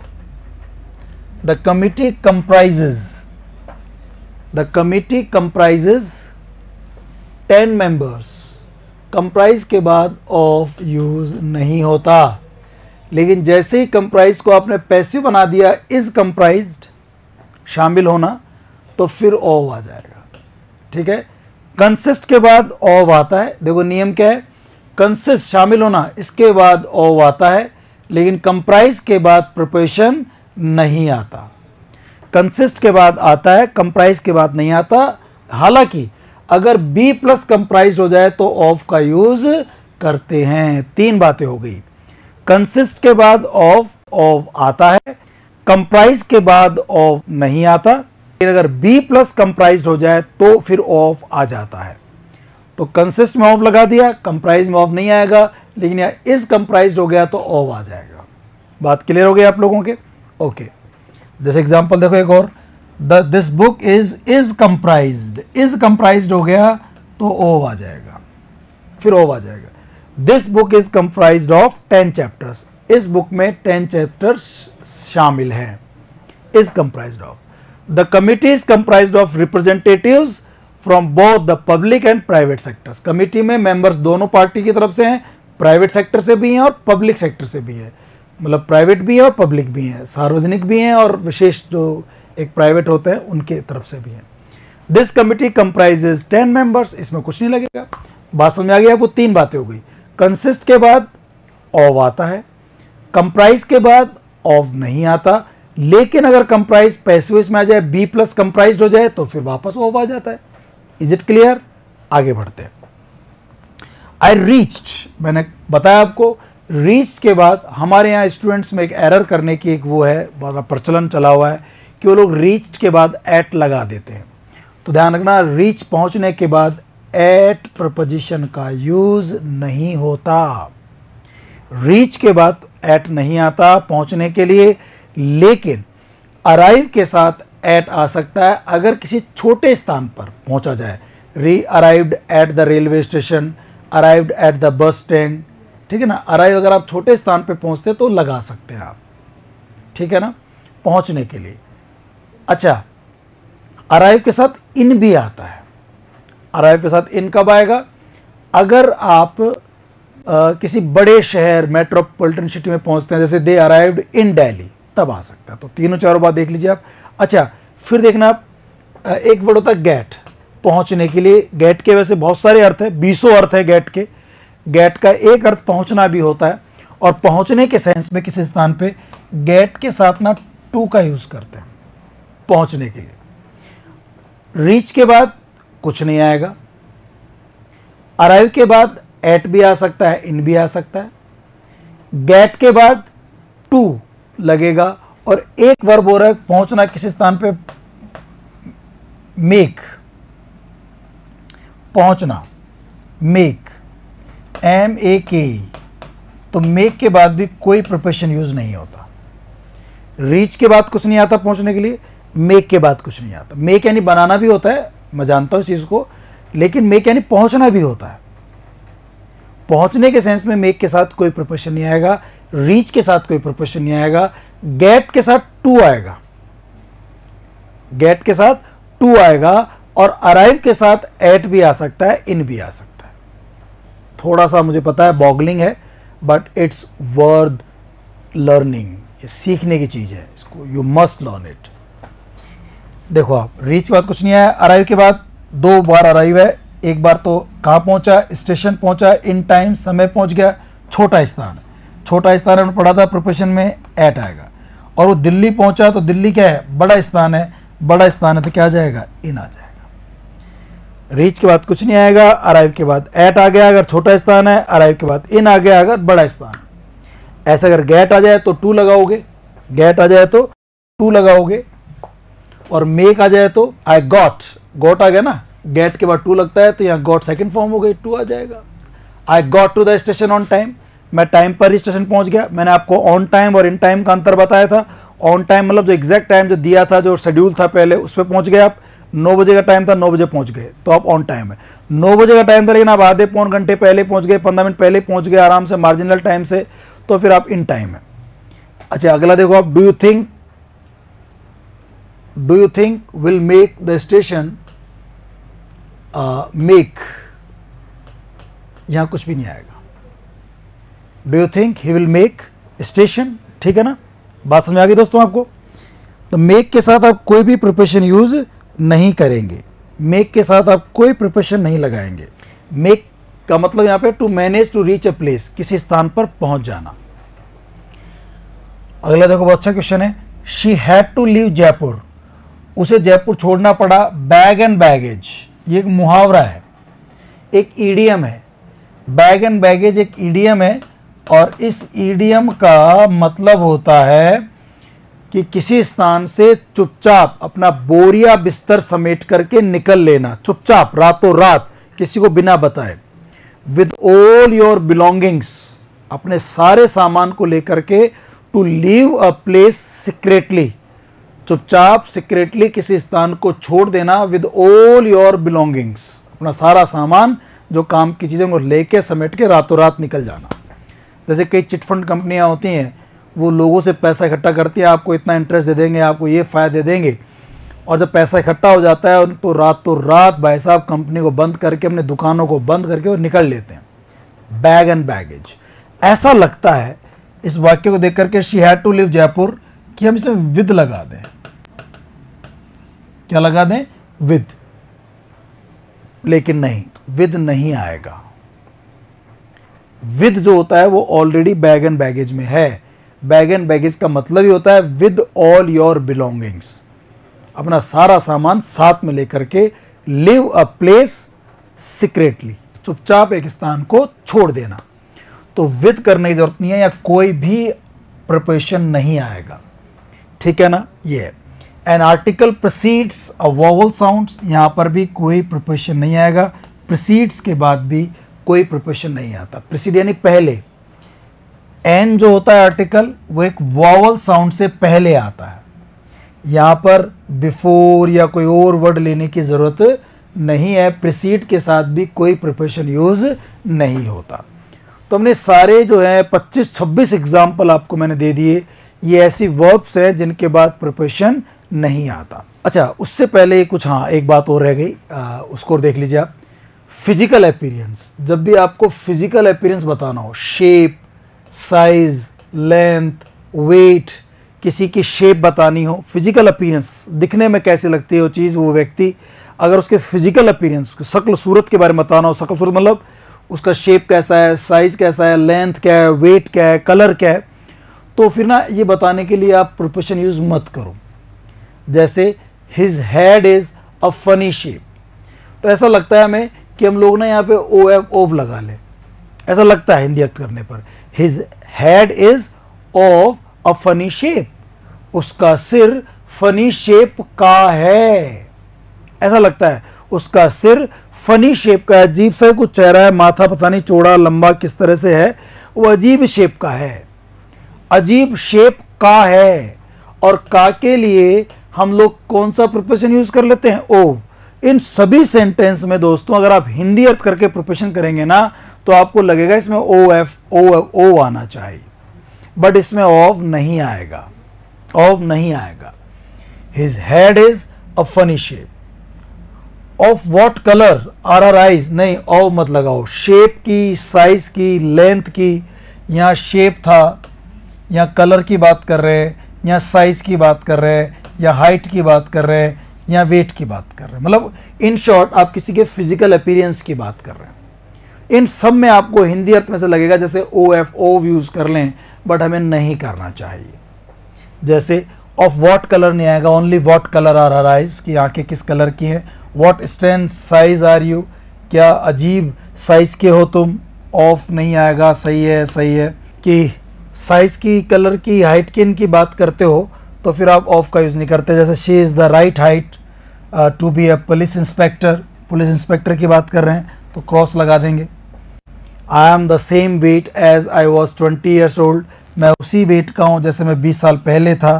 [SPEAKER 1] The committee comprises 10 members, comprise के बाद ऑफ यूज नहीं होता, लेकिन जैसे ही कंप्राइज को आपने पैसिव बना दिया, इज कंप्राइज्ड शामिल होना, तो फिर ऑफ आ जाएगा। ठीक है। कंसिस्ट के बाद ऑफ आता है, देखो नियम क्या है, कंसिस्ट शामिल होना, इसके बाद ऑफ आता है, लेकिन कंप्राइज के बाद प्रिपरेशन नहीं आता। कंसिस्ट के बाद आता है, कंप्राइज के बाद नहीं आता। हालांकि अगर बी प्लस कंप्राइज हो जाए तो ऑफ का यूज करते हैं। तीन बातें हो गई, कंसिस्ट के बाद ऑफ आता है, कंप्राइज के बाद ऑफ नहीं आता, लेकिन अगर बी प्लस कंप्राइज हो जाए तो फिर ऑफ आ जाता है। तो कंसिस्ट में ऑफ लगा दिया, कंप्राइज में ऑफ नहीं आएगा, लेकिन यहाँ इज कंप्राइज हो गया तो ऑफ आ जाएगा। बात क्लियर हो गई आप लोगों के? ओके, जैसे एग्जांपल देखो एक और, दिस बुक इज कंप्राइज्ड हो गया तो ऑफ आ जाएगा, फिर ऑफ आ जाएगा। This book is comprised of 10 chapters, इस बुक में 10 चैप्टर्स शामिल हैं, is comprised of. The committee is comprised of representatives from both the public and private sectors. Committee में मेंबर्स दोनों पार्टी की तरफ से हैं, प्राइवेट सेक्टर से भी हैं और पब्लिक सेक्टर से भी है, मतलब प्राइवेट भी है और पब्लिक भी है, सार्वजनिक भी हैं और विशेष जो एक प्राइवेट होते हैं उनके तरफ से भी है। दिस कमिटी कंप्राइजेज 10 मेंबर्स, इसमें कुछ नहीं लगेगा। बात समझ आ गई आपको? तीन बातें हो गई, कंसिस्ट के बाद ऑफ आता है, कंप्राइज के बाद ऑफ नहीं आता, लेकिन अगर कंप्राइज पैसिव में आ जाए, बी प्लस कंप्राइज हो जाए तो फिर वापस ऑफ आ जाता है। Is it clear? आगे बढ़ते हैं। आई रीच्ड, मैंने बताया आपको, रीच्ड के बाद हमारे यहाँ स्टूडेंट्स में एक एरर करने की एक वो है, बहुत प्रचलन चला हुआ है कि वो लोग रीच्ड के बाद एट लगा देते हैं। तो ध्यान रखना, रीच पहुंचने के बाद एट प्रपोजिशन का यूज नहीं होता। रीच के बाद एट नहीं आता पहुंचने के लिए, लेकिन अराइव के साथ एट आ सकता है अगर किसी छोटे स्थान पर पहुंचा जाए। Arrived at the railway station, arrived at the bus stand, ठीक है ना। अराइव अगर आप छोटे स्थान पे पहुंचते तो लगा सकते हैं आप, ठीक है ना, पहुंचने के लिए। अच्छा, अराइव के साथ इन भी आता है। अराइव के साथ इन कब आएगा? अगर आप किसी बड़े शहर मेट्रोपॉलिटन सिटी में पहुंचते हैं, जैसे दे अराइव्ड इन दिल्ली, तब आ सकता है। तो तीनों चारों बात देख लीजिए आप। अच्छा, फिर देखना आप, एक वर्ड होता है गेट, पहुंचने के लिए। गेट के वैसे बहुत सारे अर्थ है, 20 अर्थ है गेट के। गेट का एक अर्थ पहुंचना भी होता है, और पहुंचने के सेंस में किसी स्थान पे गेट के साथ ना टू का यूज करते हैं पहुंचने के लिए। रीच के बाद कुछ नहीं आएगा। अराइव के बाद एट भी आ सकता है, इन भी आ सकता है। गेट के बाद टू लगेगा, और एक वर्ब हो रहा है पहुंचना किसी स्थान पे, मेक, पहुंचना, मेक, MEK। तो मेक के बाद भी कोई प्रिपोजिशन यूज नहीं होता। रीच के बाद कुछ नहीं आता पहुंचने के लिए, मेक के बाद कुछ नहीं आता। मेक यानी बनाना भी होता है, मैं जानता हूं इस चीज को, लेकिन मेक यानी पहुंचना भी होता है। पहुंचने के सेंस में मेक के साथ कोई प्रिपोजिशन नहीं आएगा, रीच के साथ कोई प्रिपोजिशन नहीं आएगा। गेट के साथ टू आएगा, गेट के साथ टू आएगा, और अराइव के साथ एट भी आ सकता है, इन भी आ सकता है। थोड़ा सा मुझे पता है बॉगलिंग है, बट इट्स वर्थ लर्निंग। ये सीखने की चीज है, इसको यू मस्ट लर्न इट। देखो आप, रीच के बाद कुछ नहीं आया, अराइव के बाद 2 बार अराइव है। एक बार तो कहाँ पहुंचा? स्टेशन पहुंचा, इन टाइम, समय पहुंच गया। छोटा स्थान, छोटा स्थान हमने पढ़ा था प्रोफेशन में, एट आएगा। और वो दिल्ली पहुंचा, तो दिल्ली क्या है? बड़ा स्थान है, बड़ा स्थान है तो क्या आ जाएगा? इन आ जाएगा। रीच के बाद कुछ नहीं आएगा, अराइव के बाद एट आ गया अगर छोटा स्थान है, अराइव के बाद इन आ गया अगर बड़ा स्थान। ऐसे अगर गेट आ जाए तो टू लगाओगे, गेट आ जाए तो टू लगाओगे, और मेक आ जाए तो आई गॉट, गॉट आ गया ना, गेट के बाद टू लगता है तो यहाँ गॉट सेकंड फॉर्म हो गई, टू आ जाएगा। I got to the station on time, मैं टाइम पर ही स्टेशन पहुंच गया। मैंने आपको ऑन टाइम और इन टाइम का अंतर बताया था। ऑन टाइम मतलब जो एग्जैक्ट टाइम जो दिया था, जो शेड्यूल था पहले, उस पर पहुंच गए आप। 9 बजे का टाइम था, 9 बजे पहुंच गए, तो आप ऑन टाइम है। 9 बजे का टाइम था, लेकिन आप आधे पौन घंटे पहले पहुंच गए, 15 मिनट पहले पहुंच गए आराम से, मार्जिनल टाइम से, तो फिर आप इन टाइम है। अच्छा, अगला देखो आप, do you think will make the station make, यहां कुछ भी नहीं आएगा। Do you think he will make station, ठीक है ना। बात समझ आ गई दोस्तों आपको? तो मेक के साथ आप कोई भी प्रिपोजिशन यूज नहीं करेंगे, मेक के साथ आप कोई प्रिपोजिशन नहीं लगाएंगे। मेक का मतलब यहां पे to manage to reach a place, किसी स्थान पर पहुंच जाना। अगला देखो, बहुत अच्छा क्वेश्चन है। She had to leave Jaipur, उसे जयपुर छोड़ना पड़ा। बैग एंड बैगेज, ये एक मुहावरा है, एक ईडियम है। बैग एंड बैगेज एक ईडियम है, और इस ईडियम का मतलब होता है कि किसी स्थान से चुपचाप अपना बोरिया बिस्तर समेट करके निकल लेना, चुपचाप, रातों रात, किसी को बिना बताए। विद ऑल योर बिलोंगिंग्स, अपने सारे सामान को लेकर के, to leave a place secretly, चुपचाप सीक्रेटली किसी स्थान को छोड़ देना। विद ऑल योर बिलोंगिंग्स, अपना सारा सामान, जो काम की चीज़ें को लेके समेट के रातों रात निकल जाना। जैसे कई चिटफंड कंपनियां होती हैं, वो लोगों से पैसा इकट्ठा करती हैं, आपको इतना इंटरेस्ट दे देंगे, आपको ये फ़ायदे देंगे, और जब पैसा इकट्ठा हो जाता है तो रातों रात भाई साहब कंपनी को बंद करके, अपने दुकानों को बंद करके वो निकल लेते हैं। बैग एंड बैगेज, ऐसा लगता है इस वाक्य को देख करके, she had to leave Jaipur, कि हम इसमें विद लगा दें। क्या लगा दें? विद। लेकिन नहीं, विद नहीं आएगा। विद जो होता है वो ऑलरेडी बैग एंड बैगेज में है। बैग एंड बैगेज का मतलब ही होता है विद ऑल योर बिलोंगिंग्स, अपना सारा सामान साथ में लेकर के। लिव अ प्लेस सीक्रेटली, चुपचाप एक स्थान को छोड़ देना। तो विद करने की जरूरत नहीं है, या कोई भी प्रिपोजिशन नहीं आएगा, ठीक है ना। ये an article precedes a vowel sounds, यहां पर भी कोई प्रिपोजिशन नहीं आएगा। प्रीसीड्स के बाद भी कोई प्रिपोजिशन नहीं आता। प्रीसीड यानी पहले, एन जो होता है आर्टिकल वो एक वॉवल साउंड से पहले आता है। यहाँ पर बिफोर या कोई और वर्ड लेने की ज़रूरत नहीं है, प्रीसीड के साथ भी कोई प्रिपोजिशन यूज़ नहीं होता। तो हमने सारे जो है 25-26 एग्जाम्पल आपको मैंने दे दिए। ये ऐसी वर्ब्स हैं जिनके बाद प्रिपोजिशन नहीं आता। अच्छा, उससे पहले कुछ, हाँ एक बात और रह गई, उसको देख लीजिए आप। फिजिकल अपीयरेंस, जब भी आपको फिजिकल अपीयरेंस बताना हो, शेप, साइज, लेंथ, वेट, किसी की शेप बतानी हो, फिजिकल अपीयरेंस दिखने में कैसी लगती है वो चीज़, वो व्यक्ति, अगर उसके फिजिकल अपीयरेंस, शक्ल सूरत के बारे में बताना हो, शक्ल सूरत मतलब उसका शेप कैसा है, साइज कैसा है, लेंथ क्या है, वेट क्या है, कलर क्या है, तो फिर ना ये बताने के लिए आप प्रिपोजिशन यूज़ मत करो। जैसे his head is a funny shape, तो ऐसा लगता है हमें कि हम लोग ना यहाँ पे ओ एफ ओव लगा लें, ऐसा लगता है हिंदी अर्थ करने पर। His head is of a funny shape, उसका सिर फनी शेप का है, ऐसा लगता है उसका सिर फनी शेप का है, अजीब सा कुछ चेहरा है, माथा पता नहीं चौड़ा लंबा किस तरह से है, वो अजीब शेप का है, अजीब शेप का है। और का के लिए हम लोग कौन सा प्रिपोजिशन यूज कर लेते हैं? ओ। इन सभी सेंटेंस में दोस्तों अगर आप हिंदी अर्थ करके प्रिपोजिशन करेंगे ना तो आपको लगेगा इसमें ओ एफ ओ आना चाहिए, बट इसमें ऑफ नहीं आएगा, ऑफ नहीं आएगा। His head is a funny shape. Of what colour are your eyes, नहीं ऑफ मत लगाओ, शेप की, साइज की, लेंथ की, यहाँ शेप था, यहाँ कलर की बात कर रहे हैं, यहाँ साइज की बात कर रहे हैं, या हाइट की बात कर रहे हैं, या वेट की बात कर रहे हैं, मतलब इन शॉर्ट आप किसी के फिजिकल अपीयरेंस की बात कर रहे हैं। इन सब में आपको हिंदी अर्थ में से लगेगा जैसे ओ एफ ओ यूज कर लें, बट हमें नहीं करना चाहिए। जैसे ऑफ व्हाट कलर नहीं आएगा, only what colour are your eyes, की आंखें किस कलर की हैं। What strength size are you, क्या अजीब साइज के हो तुम, ऑफ नहीं आएगा, सही है सही है। कि साइज की, कलर की, हाइट की इनकी बात करते हो तो फिर आप ऑफ का यूज़ नहीं करते। जैसे she is the right height to be a police inspector, police inspector की बात कर रहे हैं तो क्रॉस लगा देंगे। I am the same weight as I was 20 years old, मैं उसी वेट का हूँ जैसे मैं 20 साल पहले था,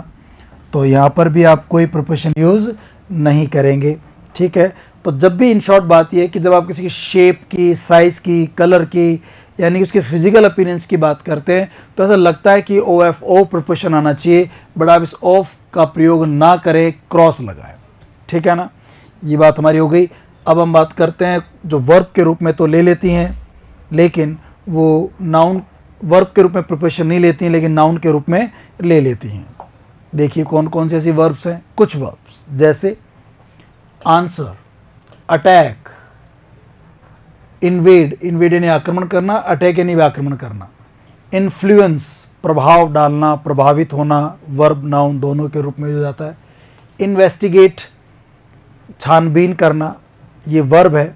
[SPEAKER 1] तो यहाँ पर भी आप कोई प्रिपोजिशन यूज़ नहीं करेंगे। ठीक है, तो जब भी इन शॉर्ट बात यह है कि जब आप किसी की शेप की, साइज़ की, कलर की, यानी कि उसके फिजिकल अपीयरेंस की बात करते हैं तो ऐसा लगता है कि ओ एफ ओ प्रिपोजिशन आना चाहिए, बट आप इस ऑफ का प्रयोग ना करें, क्रॉस लगाएं। ठीक है ना, ये बात हमारी हो गई। अब हम बात करते हैं जो वर्ब के रूप में तो ले लेती हैं, लेकिन वो नाउन, वर्ब के रूप में प्रिपोजिशन नहीं लेती हैं लेकिन नाउन के रूप में ले लेती हैं। देखिए कौन कौन सी ऐसी वर्ब्स हैं। कुछ वर्ब्स जैसे आंसर, अटैक, इन्वेड, इन्वेड यानी आक्रमण करना, अटैक यानी आक्रमण करना, इन्फ्लुएंस प्रभाव डालना, प्रभावित होना, वर्ब नाउन दोनों के रूप में हो जाता है। इन्वेस्टिगेट छानबीन करना, ये वर्ब है।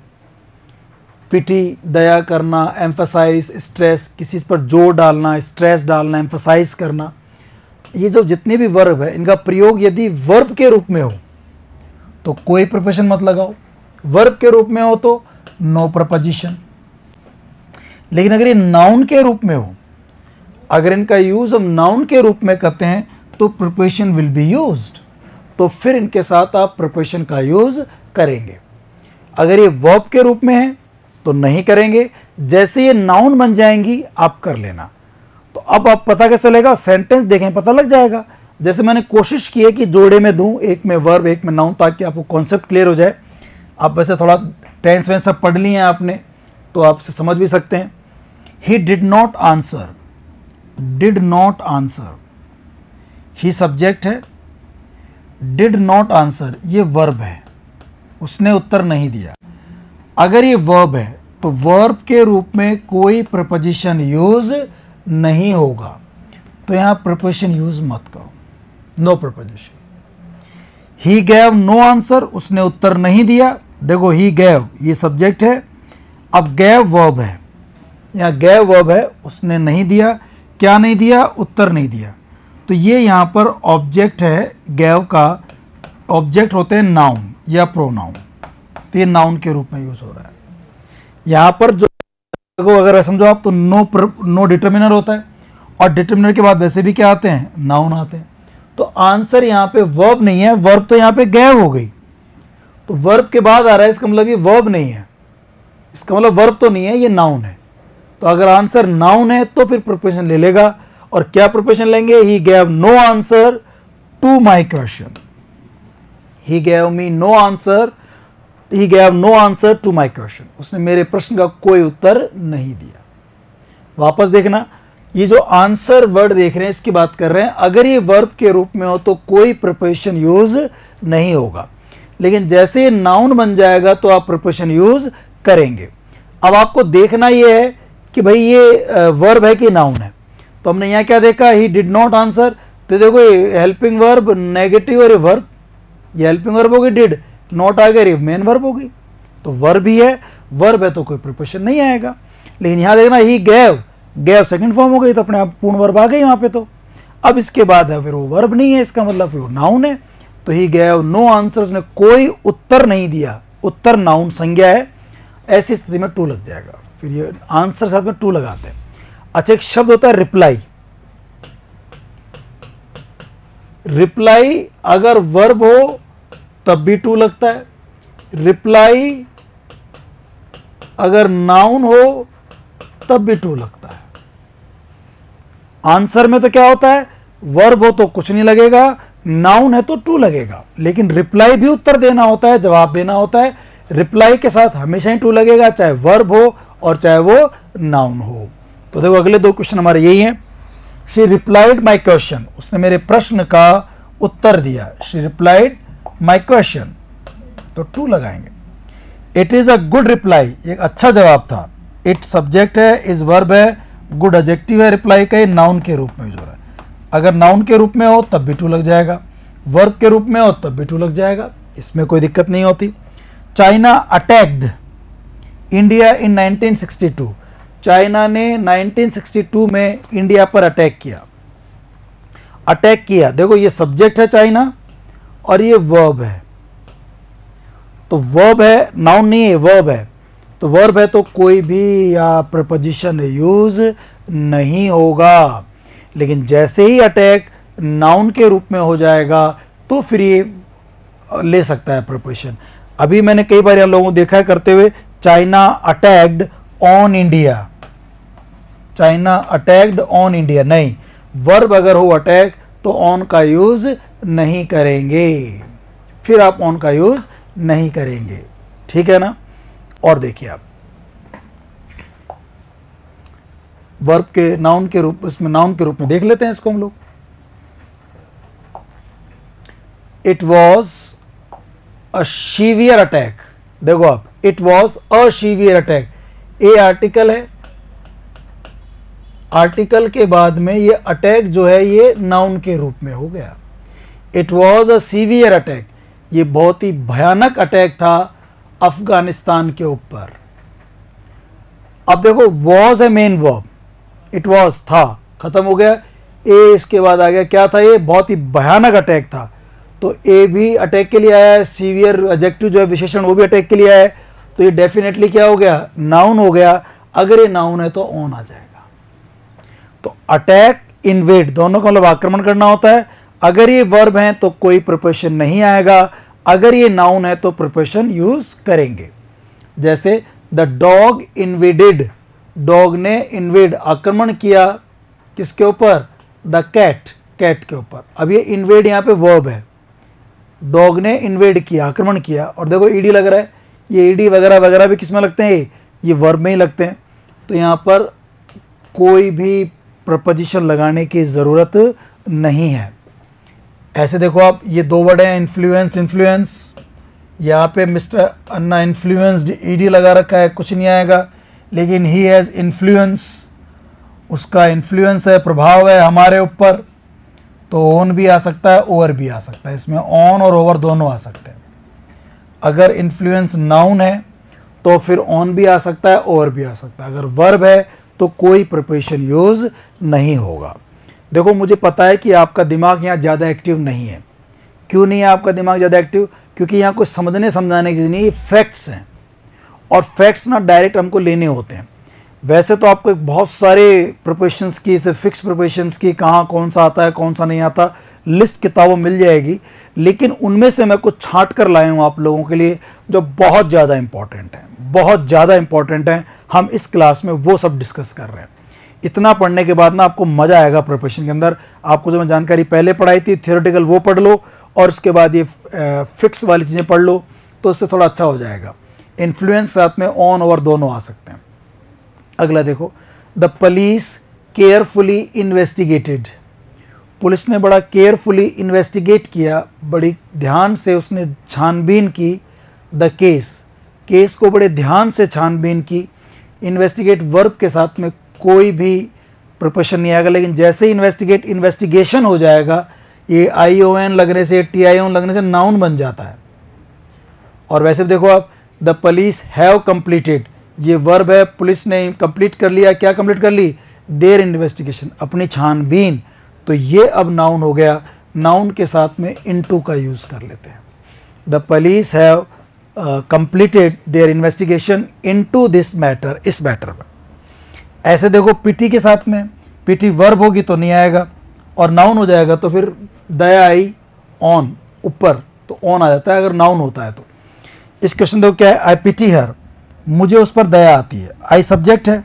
[SPEAKER 1] पिटी दया करना, एम्फसाइज स्ट्रेस किसी पर जोर डालना, स्ट्रेस डालना, एम्फसाइज करना, ये जो जितने भी वर्ब है इनका प्रयोग यदि वर्ब के रूप में हो तो कोई प्रिपोजिशन मत लगाओ, वर्ब के रूप में हो तो नो प्रपोजिशन। लेकिन अगर ये नाउन के रूप में हो, अगर इनका यूज हम नाउन के रूप में करते हैं तो प्रिपोजिशन विल बी यूज्ड, तो फिर इनके साथ आप प्रिपोजिशन का यूज करेंगे। अगर ये वर्ब के रूप में है तो नहीं करेंगे, जैसे ये नाउन बन जाएंगी आप कर लेना। तो अब आप पता कैसे चलेगा, सेंटेंस देखें पता लग जाएगा। जैसे मैंने कोशिश की है कि जोड़े में दूं, एक में वर्ब एक में नाउन, ताकि आपको कॉन्सेप्ट क्लियर हो जाए। आप वैसे थोड़ा टेंस वेंस सब पढ़ लिए हैं आपने तो आपसे समझ भी सकते हैं। He did not answer, did not answer, he subject है, डिड नॉट आंसर ये वर्ब है, उसने उत्तर नहीं दिया। अगर ये वर्ब है तो वर्ब के रूप में कोई प्रपोजिशन यूज नहीं होगा, तो यहां प्रपोजिशन यूज मत करो, नो प्रपोजिशन। ही गैव नो आंसर, उसने उत्तर नहीं दिया। देखो ही गैव ये सब्जेक्ट है, अब गैव वर्ब है, यहाँ गैव वर्ब है, उसने नहीं दिया, क्या नहीं दिया, उत्तर नहीं दिया, तो ये यहाँ पर ऑब्जेक्ट है। गैव का ऑब्जेक्ट होते हैं नाउन या प्रोनाउन, तो ये नाउन के रूप में यूज हो रहा है। यहाँ पर जो अगर समझो आप तो नो डिटर्मिनर होता है, और डिटर्मिनर के बाद वैसे भी क्या आते हैं, नाउन आते हैं। तो आंसर यहाँ पे वर्ब नहीं है, वर्ब तो यहाँ पे गैव हो गई, तो वर्ब के बाद आ रहा है, इसका मतलब ये वर्ब नहीं है, इसका मतलब वर्ब तो नहीं है, ये नाउन है। तो अगर आंसर नाउन है तो फिर प्रिपोजिशन ले लेगा, और क्या प्रिपोजिशन लेंगे, he gave no answer to my question, he gave me no answer, he gave no answer to my question, उसने मेरे प्रश्न का कोई उत्तर नहीं दिया। वापस देखना, ये जो आंसर वर्ड देख रहे हैं इसकी बात कर रहे हैं, अगर ये वर्ब के रूप में हो तो कोई प्रिपोजिशन यूज नहीं होगा, लेकिन जैसे ये नाउन बन जाएगा तो आप प्रिपोजिशन यूज करेंगे। अब आपको देखना ये है कि भाई ये वर्ब है कि नाउन है। तो हमने यहाँ क्या देखा, ही डिड नॉट आंसर, तो देखो ये हेल्पिंग वर्ब नेगेटिव और ये वर्ब, ये हेल्पिंग वर्ब होगी डिड, नॉट आ गया मेन वर्ब होगी, तो वर्ब ही है, वर्ब है तो कोई प्रिपोजिशन नहीं आएगा। लेकिन यहाँ देखना, ही गैव, गैव सेकंड फॉर्म हो गई तो अपने आप पूर्ण वर्ब आ गई यहाँ पे। तो अब इसके बाद है फिर वो वर्ब नहीं है, इसका मतलब फिर वो नाउन है। तो ही गैव नो आंसर, उसने कोई उत्तर नहीं दिया, उत्तर नाउन संज्ञा है, ऐसी स्थिति में टू लग जाएगा, फिर ये आंसर साथ में टू लगाते हैं। अच्छा, एक शब्द होता है रिप्लाई, रिप्लाई अगर वर्ब हो तब भी टू लगता है, रिप्लाई अगर नाउन हो तब भी टू लगता है। आंसर में तो क्या होता है, वर्ब हो तो कुछ नहीं लगेगा, नाउन है तो टू लगेगा, लेकिन रिप्लाई भी उत्तर देना होता है, जवाब देना होता है, रिप्लाई के साथ हमेशा ही टू लगेगा, चाहे वर्ब हो और चाहे वो नाउन हो। तो देखो अगले दो क्वेश्चन हमारे यही हैं। शी रिप्लाइड माई क्वेश्चन, उसने मेरे प्रश्न का उत्तर दिया, शी रिप्लाइड माई क्वेश्चन, तो टू लगाएंगे। It is a good reply, एक अच्छा जवाब था, इट सब्जेक्ट है, इज वर्ब है, गुड एडजेक्टिव है, रिप्लाई का नाउन के रूप में यूज हो रहा है, अगर नाउन के रूप में हो तब भी टू लग जाएगा, वर्ब के रूप में हो तब भी टू लग जाएगा, इसमें कोई दिक्कत नहीं होती। China attacked India in 1962, China ने 1962 में इंडिया पर अटैक किया, अटैक किया, देखो ये सब्जेक्ट है चाइना और ये वर्ब है, तो वर्ब है, नाउन नहीं है, वर्ब है, तो वर्ब है तो कोई भी या प्रपोजिशन यूज नहीं होगा। लेकिन जैसे ही अटैक नाउन के रूप में हो जाएगा तो फिर ये ले सकता है प्रपोजिशन। अभी मैंने कई बार लोगों को देखा है करते हुए, China attacked on India, China attacked on India, नहीं, वर्ब अगर हो अटैक तो ऑन का यूज नहीं करेंगे, फिर आप ऑन का यूज नहीं करेंगे, ठीक है ना। और देखिए आप वर्ब के नाउन के रूप, इसमें नाउन के रूप में देख लेते हैं इसको हम लोग। It was a severe attack, देखो आप, it was a severe attack, A article है, आर्टिकल के बाद में ये अटैक जो है ये नाउन के रूप में हो गया। It was a severe attack, ये बहुत ही भयानक अटैक था अफगानिस्तान के ऊपर। अब देखो वॉज है मेन वर्ब, इट वॉज था, खत्म हो गया, ए इसके बाद आ गया, क्या था ये, बहुत ही भयानक अटैक था, तो ए भी अटैक के लिए आया है, सीवियर एडजेक्टिव जो है विशेषण वो भी अटैक के लिए आया है, तो ये डेफिनेटली क्या हो गया, नाउन हो गया। अगर ये नाउन है तो ऑन आ जाएगा। तो अटैक इन्वेड दोनों का मतलब आक्रमण करना होता है, अगर ये वर्ब है तो कोई प्रिपोजिशन नहीं आएगा, अगर ये नाउन है तो प्रिपोजिशन यूज करेंगे। जैसे द डॉग इन्वेडेड, डॉग ने इन्वेड आक्रमण किया किसके ऊपर, द कैट, कैट के ऊपर। अब ये इन्वेड यहाँ पे वर्ब है, डॉग ने इन्वेड किया, आक्रमण किया, और देखो ईडी लग रहा है, ये ईडी वगैरह वगैरह भी किस में लगते हैं, ये वर्ब में ही लगते हैं, तो यहाँ पर कोई भी प्रपोजिशन लगाने की ज़रूरत नहीं है। ऐसे देखो आप, ये दो वर्ड हैं, इन्फ्लुएंस, इन्फ्लुएंस, यहाँ पे मिस्टर अन्ना इन्फ्लुएंस्ड ईडी लगा रखा है, कुछ नहीं आएगा, लेकिन ही हैज़ इन्फ्लुएंस, उसका इन्फ्लुएंस है, प्रभाव है हमारे ऊपर, तो ऑन भी आ सकता है, ओवर भी आ सकता है, इसमें ऑन और ओवर दोनों आ सकते हैं। अगर इन्फ्लुएंस नाउन है तो फिर ऑन भी आ सकता है, ओवर भी आ सकता है, अगर वर्ब है तो कोई प्रिपोजिशन यूज नहीं होगा। देखो मुझे पता है कि आपका दिमाग यहाँ ज़्यादा एक्टिव नहीं है, क्यों नहीं है आपका दिमाग ज़्यादा एक्टिव, क्योंकि यहाँ कुछ समझने समझाने की चीज़ नहीं, ये फैक्ट्स हैं, और फैक्ट्स ना डायरेक्ट हमको लेने होते हैं। वैसे तो आपको बहुत सारे प्रिपरेशंस की, से फिक्स प्रिपरेशंस की, कहाँ कौन सा आता है कौन सा नहीं आता, लिस्ट किताबों मिल जाएगी, लेकिन उनमें से मैं कुछ छांट कर लाया हूँ आप लोगों के लिए जो बहुत ज़्यादा इंपॉर्टेंट है, बहुत ज़्यादा इंपॉर्टेंट है। हम इस क्लास में वो सब डिस्कस कर रहे हैं। इतना पढ़ने के बाद ना आपको मज़ा आएगा प्रिपरेशन के अंदर। आपको जो मैं जानकारी पहले पढ़ाई थी थियोरेटिकल वो पढ़ लो, और उसके बाद ये फिक्स वाली चीज़ें पढ़ लो, तो उससे थोड़ा अच्छा हो जाएगा। इन्फ्लुएंस साथ में ऑन ओवर दोनों आ सकते हैं। अगला देखो, the police carefully investigated. Police ने बड़ा केयरफुली इन्वेस्टिगेट किया, बड़ी ध्यान से उसने छानबीन की। द केस को बड़े ध्यान से छानबीन की। इन्वेस्टिगेट वर्ब के साथ में कोई भी प्रिपोजिशन नहीं आएगा, लेकिन जैसे ही इन्वेस्टिगेट इन्वेस्टिगेशन हो जाएगा, ये ION लगने से, TION लगने से नाउन बन जाता है। और वैसे भी देखो आप, द पुलिस हैव कंप्लीटेड, ये वर्ब है, पुलिस ने कंप्लीट कर लिया। क्या कंप्लीट कर ली? देयर इन्वेस्टिगेशन, अपनी छानबीन। तो ये अब नाउन हो गया। नाउन के साथ में इनटू का यूज़ कर लेते हैं। The police have completed there investigation into this matter, इस मैटर में। ऐसे देखो पिटी के साथ में, पिटी वर्ब होगी तो नहीं आएगा, और नाउन हो जाएगा तो फिर दया आई ऑन, ऊपर तो ऑन आ जाता है अगर नाउन होता है तो। इस क्वेश्चन देखो क्या है, आई पिटी हर, मुझे उस पर दया आती है। आई सब्जेक्ट है,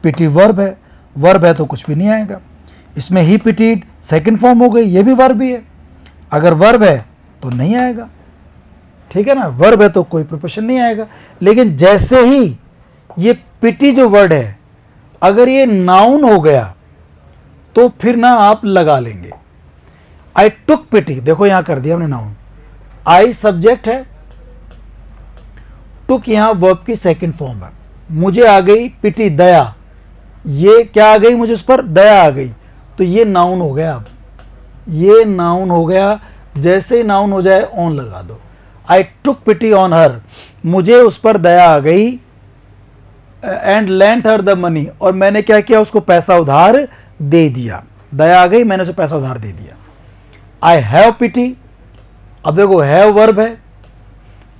[SPEAKER 1] पिटी वर्ब है, वर्ब है तो कुछ भी नहीं आएगा। इसमें ही पिटीड सेकंड फॉर्म हो गई, ये भी वर्ब ही है। अगर वर्ब है तो नहीं आएगा, ठीक है ना, वर्ब है तो कोई प्रिपोजिशन नहीं आएगा। लेकिन जैसे ही ये पिटी जो वर्ड है अगर ये नाउन हो गया तो फिर ना आप लगा लेंगे। आई टुक पिटी, देखो यहां कर दिया हमने नाउन। आई सब्जेक्ट है, टुक यहां वर्ब की सेकंड फॉर्म है। मुझे आ गई पिटी दया, ये क्या आ गई, मुझे उस पर दया आ गई, तो ये नाउन हो गया। अब ये नाउन हो गया। जैसे ही नाउन हो जाए ऑन लगा दो। आई टुक पिटी ऑन हर, मुझे उस पर दया आ गई। And lent her the money, और मैंने क्या किया, उसको पैसा उधार दे दिया। दया आ गई, मैंने उसे पैसा उधार दे दिया। आई हैव पिटी, अब देखो हैव वर्ब है।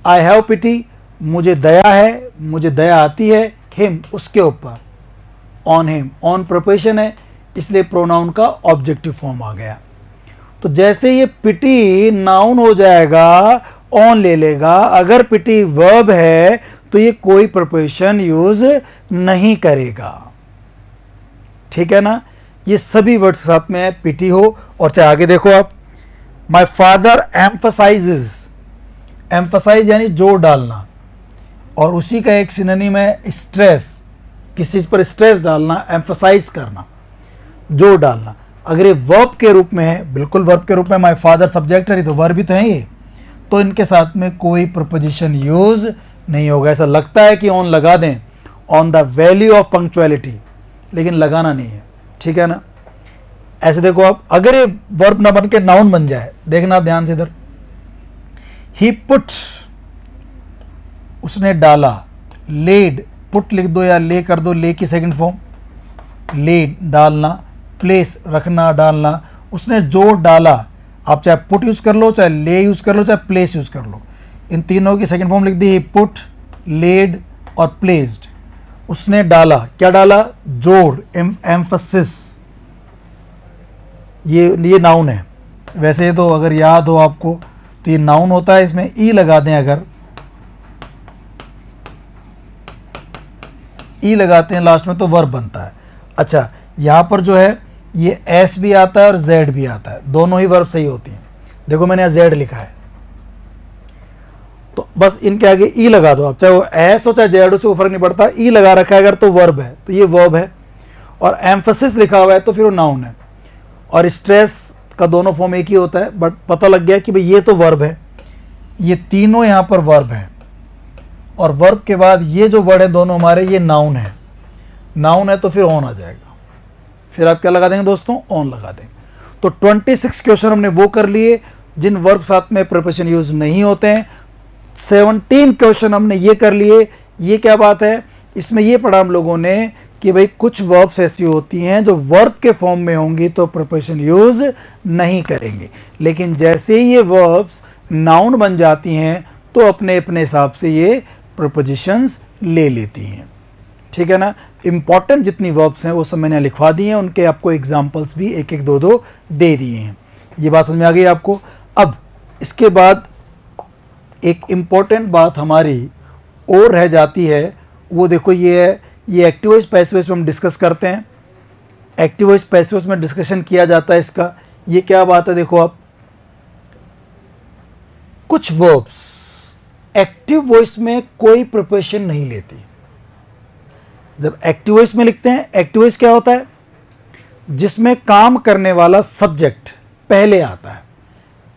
[SPEAKER 1] आई हैव पिटी, मुझे दया है, मुझे दया आती है। हिम, उसके ऊपर, ऑन हिम, ऑन प्रोपोजिशन है, इसलिए प्रोनाउन का ऑब्जेक्टिव फॉर्म आ गया। तो जैसे ये पिटी नाउन हो जाएगा ऑन ले लेगा। अगर पिटी वर्ब है तो ये कोई प्रिपोजिशन यूज नहीं करेगा, ठीक है ना। ये सभी वर्ड्स साथ में है, पिटी हो। और चाहे आगे देखो आप, माई फादर एम्फसाइजेज, एम्फसाइज यानी जोर डालना, और उसी का एक सिनोनिम है स्ट्रेस, किसी चीज पर स्ट्रेस डालना, एम्फसाइज करना, जोर डालना। अगर ये वर्ब के रूप में है, बिल्कुल वर्ब के रूप में, माई फादर सब्जेक्ट है तो वर्ब भी तो है ये, तो इनके साथ में कोई प्रिपोजिशन यूज नहीं होगा। ऐसा लगता है कि ऑन लगा दें, on the value of punctuality, लेकिन लगाना नहीं है, ठीक है ना। ऐसे देखो आप, अगर ये वर्ब ना बन के नाउन बन जाए, देखना आप ध्यान से इधर, ही पुट, उसने डाला। लेड, पुट लिख दो या ले कर दो, ले की सेकंड फॉर्म, लेड डालना, प्लेस रखना डालना, उसने जोर डाला। आप चाहे पुट यूज कर लो, चाहे ले यूज कर लो, चाहे प्लेस यूज कर लो, इन तीनों की सेकंड फॉर्म लिख दी, पुट, लेड और प्लेस्ड। उसने डाला, क्या डाला, जोर, एम्फसिस, ये नाउन है। वैसे तो अगर याद हो आपको तो ये नाउन होता है, इसमें ई लगा दें, अगर ई लगाते हैं लास्ट में तो वर्ब बनता है। अच्छा, यहाँ पर जो है ये एस भी आता है और जेड भी आता है, दोनों ही वर्ब सही होती हैं। देखो मैंने यहाँ जेड लिखा है, तो बस इनके आगे ई लगा दो आप, चाहे वो एस हो चाहे जेड हो, उससे फर्क नहीं पड़ता। ई लगा रखा है अगर तो वर्ब है, तो ये वर्ब है। और एम्फसिस लिखा हुआ है तो फिर वो नाउन है। और स्ट्रेस का दोनों फॉर्म एक ही होता है, बट पता लग गया कि भाई ये तो वर्ब है, ये तीनों यहाँ पर वर्ब हैं। और वर्ब के बाद ये जो वर्ड है दोनों हमारे, ये नाउन है। नाउन है तो फिर ऑन आ जाएगा। फिर आप क्या लगा देंगे दोस्तों, ऑन लगा देंगे। तो 26 क्वेश्चन हमने वो कर लिए जिन वर्ब साथ में प्रिपोजिशन यूज नहीं होते हैं। 17 क्वेश्चन हमने ये कर लिए। ये क्या बात है, इसमें ये पढ़ा हम लोगों ने कि भाई कुछ वर्ब्स ऐसी होती हैं जो वर्ब के फॉर्म में होंगी तो प्रिपोजिशन यूज नहीं करेंगे, लेकिन जैसे ही ये वर्ब्स नाउन बन जाती हैं तो अपने अपने हिसाब से ये प्रिपोजिशंस ले लेती हैं। ठीक है ना। इंपॉर्टेंट जितनी वर्ब्स हैं वो सब मैंने लिखवा दी हैं, उनके आपको एग्जाम्पल्स भी एक एक दो दो दे दिए हैं। ये बात समझ में आ गई आपको। अब इसके बाद एक इम्पॉर्टेंट बात हमारी और रह जाती है, वो देखो ये है, ये एक्टिव वॉइस पैसिव वॉइस में हम डिस्कस करते हैं। एक्टिव वॉइस पैसिव वॉइस में डिस्कशन किया जाता है इसका। ये क्या बात है, देखो आप, कुछ वर्ब्स एक्टिव वॉइस में कोई प्रिपोजिशन नहीं लेती। जब एक्टिव वॉइस में लिखते हैं, एक्टिव वॉइस क्या होता है, जिसमें काम करने वाला सब्जेक्ट पहले आता है।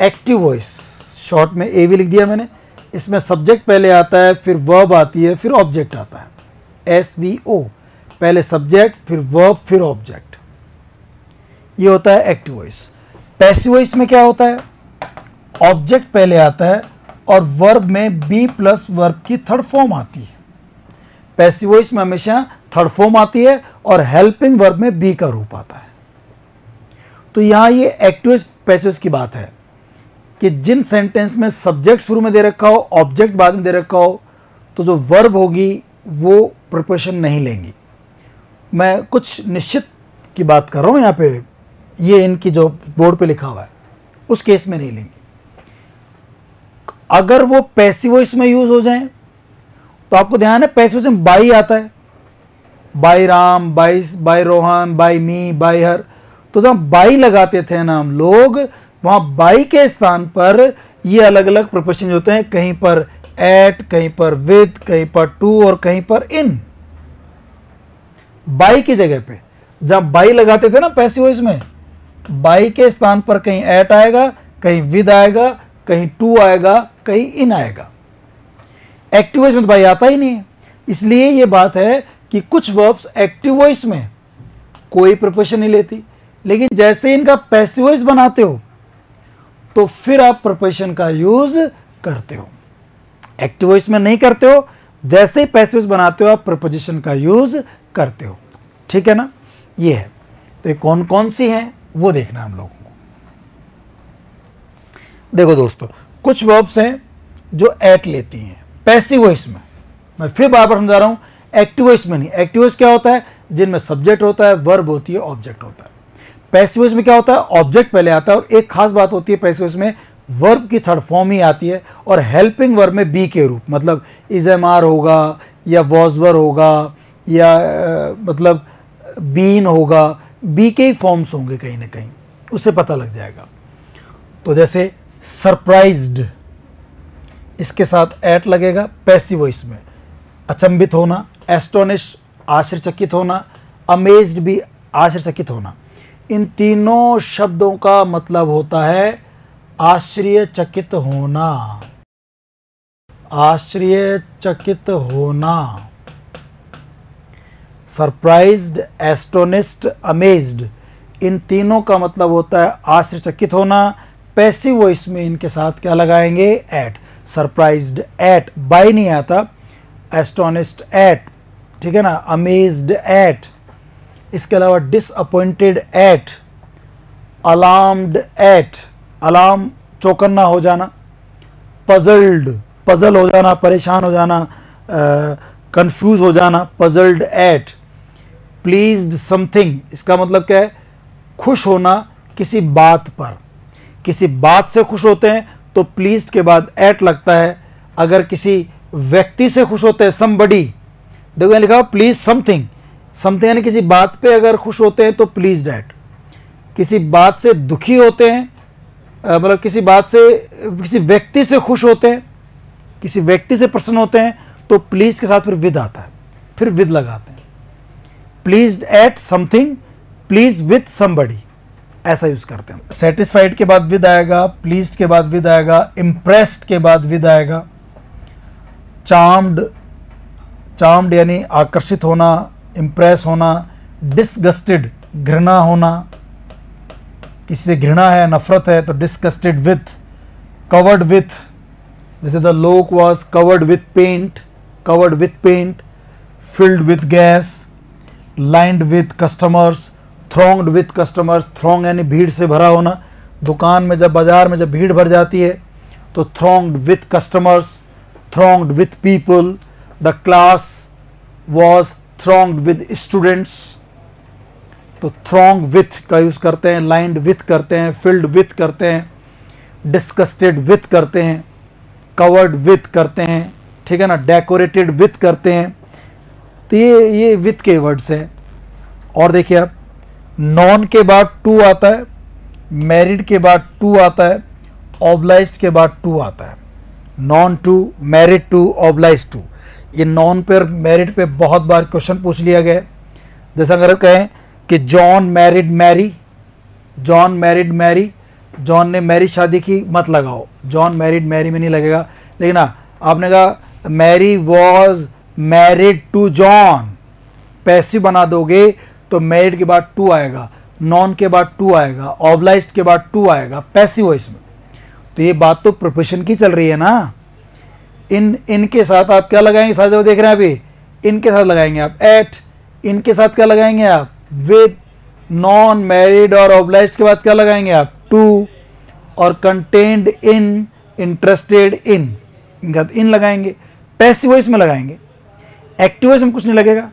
[SPEAKER 1] एक्टिव वॉइस शॉर्ट में एवी लिख दिया मैंने, इसमें सब्जेक्ट पहले आता है, फिर वर्ब आती है, फिर ऑब्जेक्ट आता है। SVO, पहले सब्जेक्ट, फिर वर्ब, फिर ऑब्जेक्ट। ये होता है एक्टिव वॉइस। पैसिव वॉइस में क्या होता है, ऑब्जेक्ट पहले आता है और वर्ब में बी प्लस वर्ब की थर्ड फॉर्म आती है। पैसिव वॉइस में हमेशा थर्ड फॉर्म आती है और हेल्पिंग वर्ब में बी का रूप आता है। तो यहां ये एक्टिव वॉइस पैसिव वॉइस की बात है कि जिन सेंटेंस में सब्जेक्ट शुरू में दे रखा हो, ऑब्जेक्ट बाद में दे रखा हो, तो जो वर्ब होगी वो प्रिपोजिशन नहीं लेंगी। मैं कुछ निश्चित की बात कर रहा हूं यहां पे, ये इनकी जो बोर्ड पे लिखा हुआ है उस केस में नहीं लेंगे। अगर वो पैसिव वॉइस में यूज हो जाएं तो आपको ध्यान है पैसिव वॉइस में बाई आता है, by Ram, by Rohan, by me, by her. तो जब बाई लगाते थे ना हम लोग, वहां बाई के स्थान पर ये अलग अलग प्रिपोजिशन होते हैं, कहीं पर एट, कहीं पर विद, कहीं पर टू और कहीं पर इन। बाई की जगह पे जब बाई लगाते थे ना पैसिव वॉइस में, बाई के स्थान पर कहीं एट आएगा, कहीं विद आएगा, कहीं टू आएगा, कहीं इन आएगा। एक्टिव वॉइस में तो बाई आता ही नहीं है। इसलिए ये बात है कि कुछ वर्ब्स एक्टिव वॉइस में कोई प्रिपोजिशन नहीं लेती, लेकिन जैसे इनका पैसिव वॉइस बनाते हो तो फिर आप प्रिपोजिशन का यूज करते हो। एक्टिव वॉइस में नहीं करते हो, जैसे ही पैसिव वॉइस बनाते हो आप प्रिपोजिशन का यूज करते हो। ठीक है ना, ये है। तो ये कौन कौन सी हैं वो देखना हम लोगों को। देखो दोस्तों, कुछ वर्ब्स हैं जो एट लेती हैं पैसिव वॉइस में। मैं फिर बार बार समझा रहा हूं, एक्टिव वॉइस में नहीं। एक्टिव वॉइस क्या होता है, जिनमें सब्जेक्ट होता है, वर्ब होती है, ऑब्जेक्ट होता है। पैसिव वॉइस में क्या होता है, ऑब्जेक्ट पहले आता है और एक खास बात होती है पैसिव वॉइस में, वर्ब की थर्ड फॉर्म ही आती है और हेल्पिंग वर्ब में बी के रूप, मतलब इज एम आर होगा या वॉजवर होगा या मतलब बीन होगा, बी के ही फॉर्म्स होंगे कहीं ना कहीं, उसे पता लग जाएगा। तो जैसे सरप्राइज्ड, इसके साथ एट लगेगा पैसिव वॉइस में। अचंभित होना, एस्टोनिश आश्चर्यचकित होना, अमेज्ड भी आश्चर्यचकित होना। इन तीनों शब्दों का मतलब होता है आश्चर्यचकित होना। आश्चर्यचकित होना, सरप्राइज्ड, एस्टोनिस्ड, अमेज्ड, इन तीनों का मतलब होता है आश्चर्यचकित होना। पैसिव वॉइस में इनके साथ क्या लगाएंगे, एट। सरप्राइज्ड एट, बाई नहीं आता, एस्टोनिस्ड एट, ठीक है ना, अमेज्ड एट। इसके अलावा disappointed at, alarmed at, alarm चौकन्ना हो जाना, पजल्ड, पजल हो जाना, परेशान हो जाना, कंफ्यूज हो जाना, पजल्ड एट। प्लीज्ड समथिंग, इसका मतलब क्या है, खुश होना किसी बात पर। किसी बात से खुश होते हैं तो प्लीज्ड के बाद एट लगता है। अगर किसी व्यक्ति से खुश होते हैं, समबडी, देखो यहाँ लिखा हुआ प्लीज समथिंग, समथिंग यानी किसी बात पे अगर खुश होते हैं तो प्लीज्ड एट। किसी बात से दुखी होते हैं, मतलब किसी बात से, किसी व्यक्ति से खुश होते हैं, किसी व्यक्ति से प्रसन्न होते हैं तो प्लीज के साथ फिर विद आता है, फिर विद लगाते हैं। Pleased at something, please with somebody, ऐसा यूज करते हैं। सेटिस्फाइड के बाद विद आएगा, प्लीज्ड के बाद विद आएगा, इम्प्रेस्ड के बाद विद आएगा, चार्म्ड, चार्म्ड यानी आकर्षित होना, इम्प्रेस होना, डिसगस्टेड घृणा होना, किसी से घृणा है, नफरत है तो डिसगस्टेड विथ, कवर्ड विथ, जैसे the lock was covered with paint, covered with paint, filled with gas, lined with customers, thronged with customers, throng यानी भीड़ से भरा होना। दुकान में जब, बाजार में जब भीड़ भर जाती है तो thronged with customers, thronged with people. The class was thronged with students, तो throng with का यूज करते हैं, lined with करते हैं, filled with करते हैं, disgusted with करते हैं, covered with करते हैं, ठीक है ना, decorated with करते हैं। तो ये with के वर्ड्स हैं। और देखिए आप, नॉन के बाद टू आता है, मैरिड के बाद टू आता है, ऑब्लाइज्ड के बाद टू आता है। Known to, married to, obliged to. ये नॉन पर मैरिड पे बहुत बार क्वेश्चन पूछ लिया गया है। जैसा अगर कहें कि John married Mary, John married Mary, John ने मैरी शादी की, मत लगाओ, जॉन मैरिड मैरी में नहीं लगेगा। लेकिन आपने कहा Mary was married to John, passive बना दोगे तो मैरिड के बाद टू आएगा, नॉन के बाद टू आएगा, ऑब्लाइज्ड के बाद टू आएगा, पैसिव वॉइस में। तो ये बात तो प्रोफेशन की चल रही है ना। इनके साथ आप क्या लगाएंगे, साथ देख रहे हैं अभी, इनके साथ लगाएंगे आप एट, इनके साथ क्या लगाएंगे आप विद, नॉन मैरिड और ऑब्लाइज्ड के बाद क्या लगाएंगे आप टू, और कंटेन्ड इन, इंटरेस्टेड इन, इन लगाएंगे, पैसिव वॉइस में लगाएंगे। एक्टिव वॉइस में कुछ नहीं लगेगा,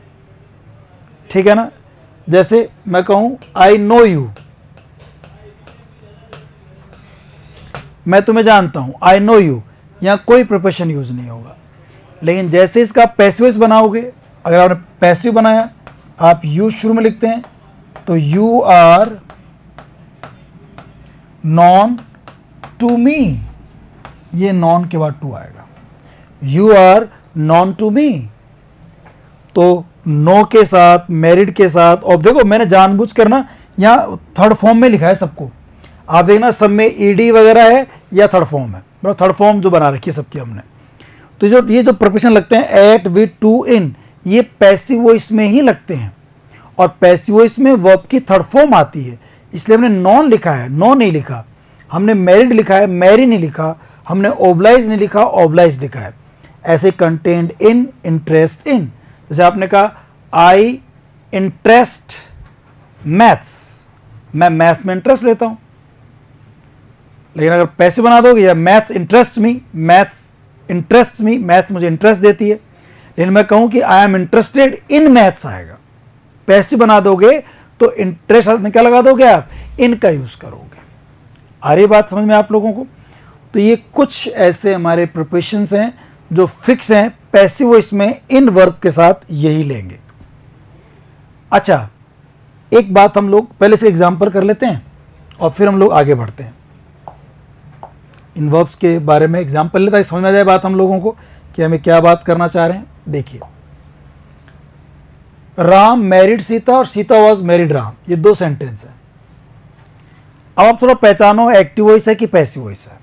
[SPEAKER 1] ठीक है ना। जैसे मैं कहूं आई नो यू, मैं तुम्हें जानता हूं, आई नो यू, यहां कोई प्रिपोजिशन यूज नहीं होगा। लेकिन जैसे इसका पैसिव वॉइस बनाओगे, अगर आपने पैसिव बनाया, आप यू शुरू में लिखते हैं, तो you are known to me, ये नॉन के बाद टू आएगा, you are known to me. तो नो के साथ, मैरिड के साथ, और देखो मैंने जानबूझकर ना यहाँ थर्ड फॉर्म में लिखा है सबको, आप देखना सब में ईडी वगैरह है या थर्ड फॉर्म है, मतलब थर्ड फॉर्म जो बना रखी है सबकी हमने। तो ये जो प्रिपोजिशन लगते हैं एट, विद, टू, इन, ये पैसिव वॉइस में ही लगते हैं, और पैसिव वॉइस में वर्ब की थर्ड फॉर्म आती है, इसलिए हमने नॉन लिखा है, नॉन नहीं लिखा, हमने मैरिड लिखा है, मैरी नहीं लिखा, हमने ओब्लाइज नहीं लिखा, ओब्लाइज लिखा है। ऐसे कंटेंट इन, इंटरेस्ट इन, जैसे आपने कहा आई इंटरेस्ट मैथ्स, मैं मैथ्स में इंटरेस्ट लेता हूं। लेकिन अगर पैसे बना दोगे, या maths interest me, maths interest me, maths मुझे इंटरेस्ट देती है। लेकिन मैं कहूं कि I am interested in maths आएगा, पैसे बना दोगे तो इंटरेस्ट में क्या लगा दोगे आप, इन का यूज करोगे। आ रही बात समझ में आप लोगों को। तो ये कुछ ऐसे हमारे प्रिपोजिशंस हैं जो फिक्स हैं, पैसिव वॉइस में इन वर्ब के साथ यही लेंगे। अच्छा, एक बात हम लोग पहले से एग्जाम्पल कर लेते हैं और फिर हम लोग आगे बढ़ते हैं। इन वर्ब्स के बारे में एग्जाम्पल लेता है, समझ में आ जाए बात हम लोगों को कि हमें क्या बात करना चाह रहे हैं। देखिए, राम मैरिड सीता और सीता वॉज मैरिड राम, ये दो सेंटेंस है। अब आप थोड़ा पहचानो एक्टिव वॉइस है कि पैसिव वॉइस है।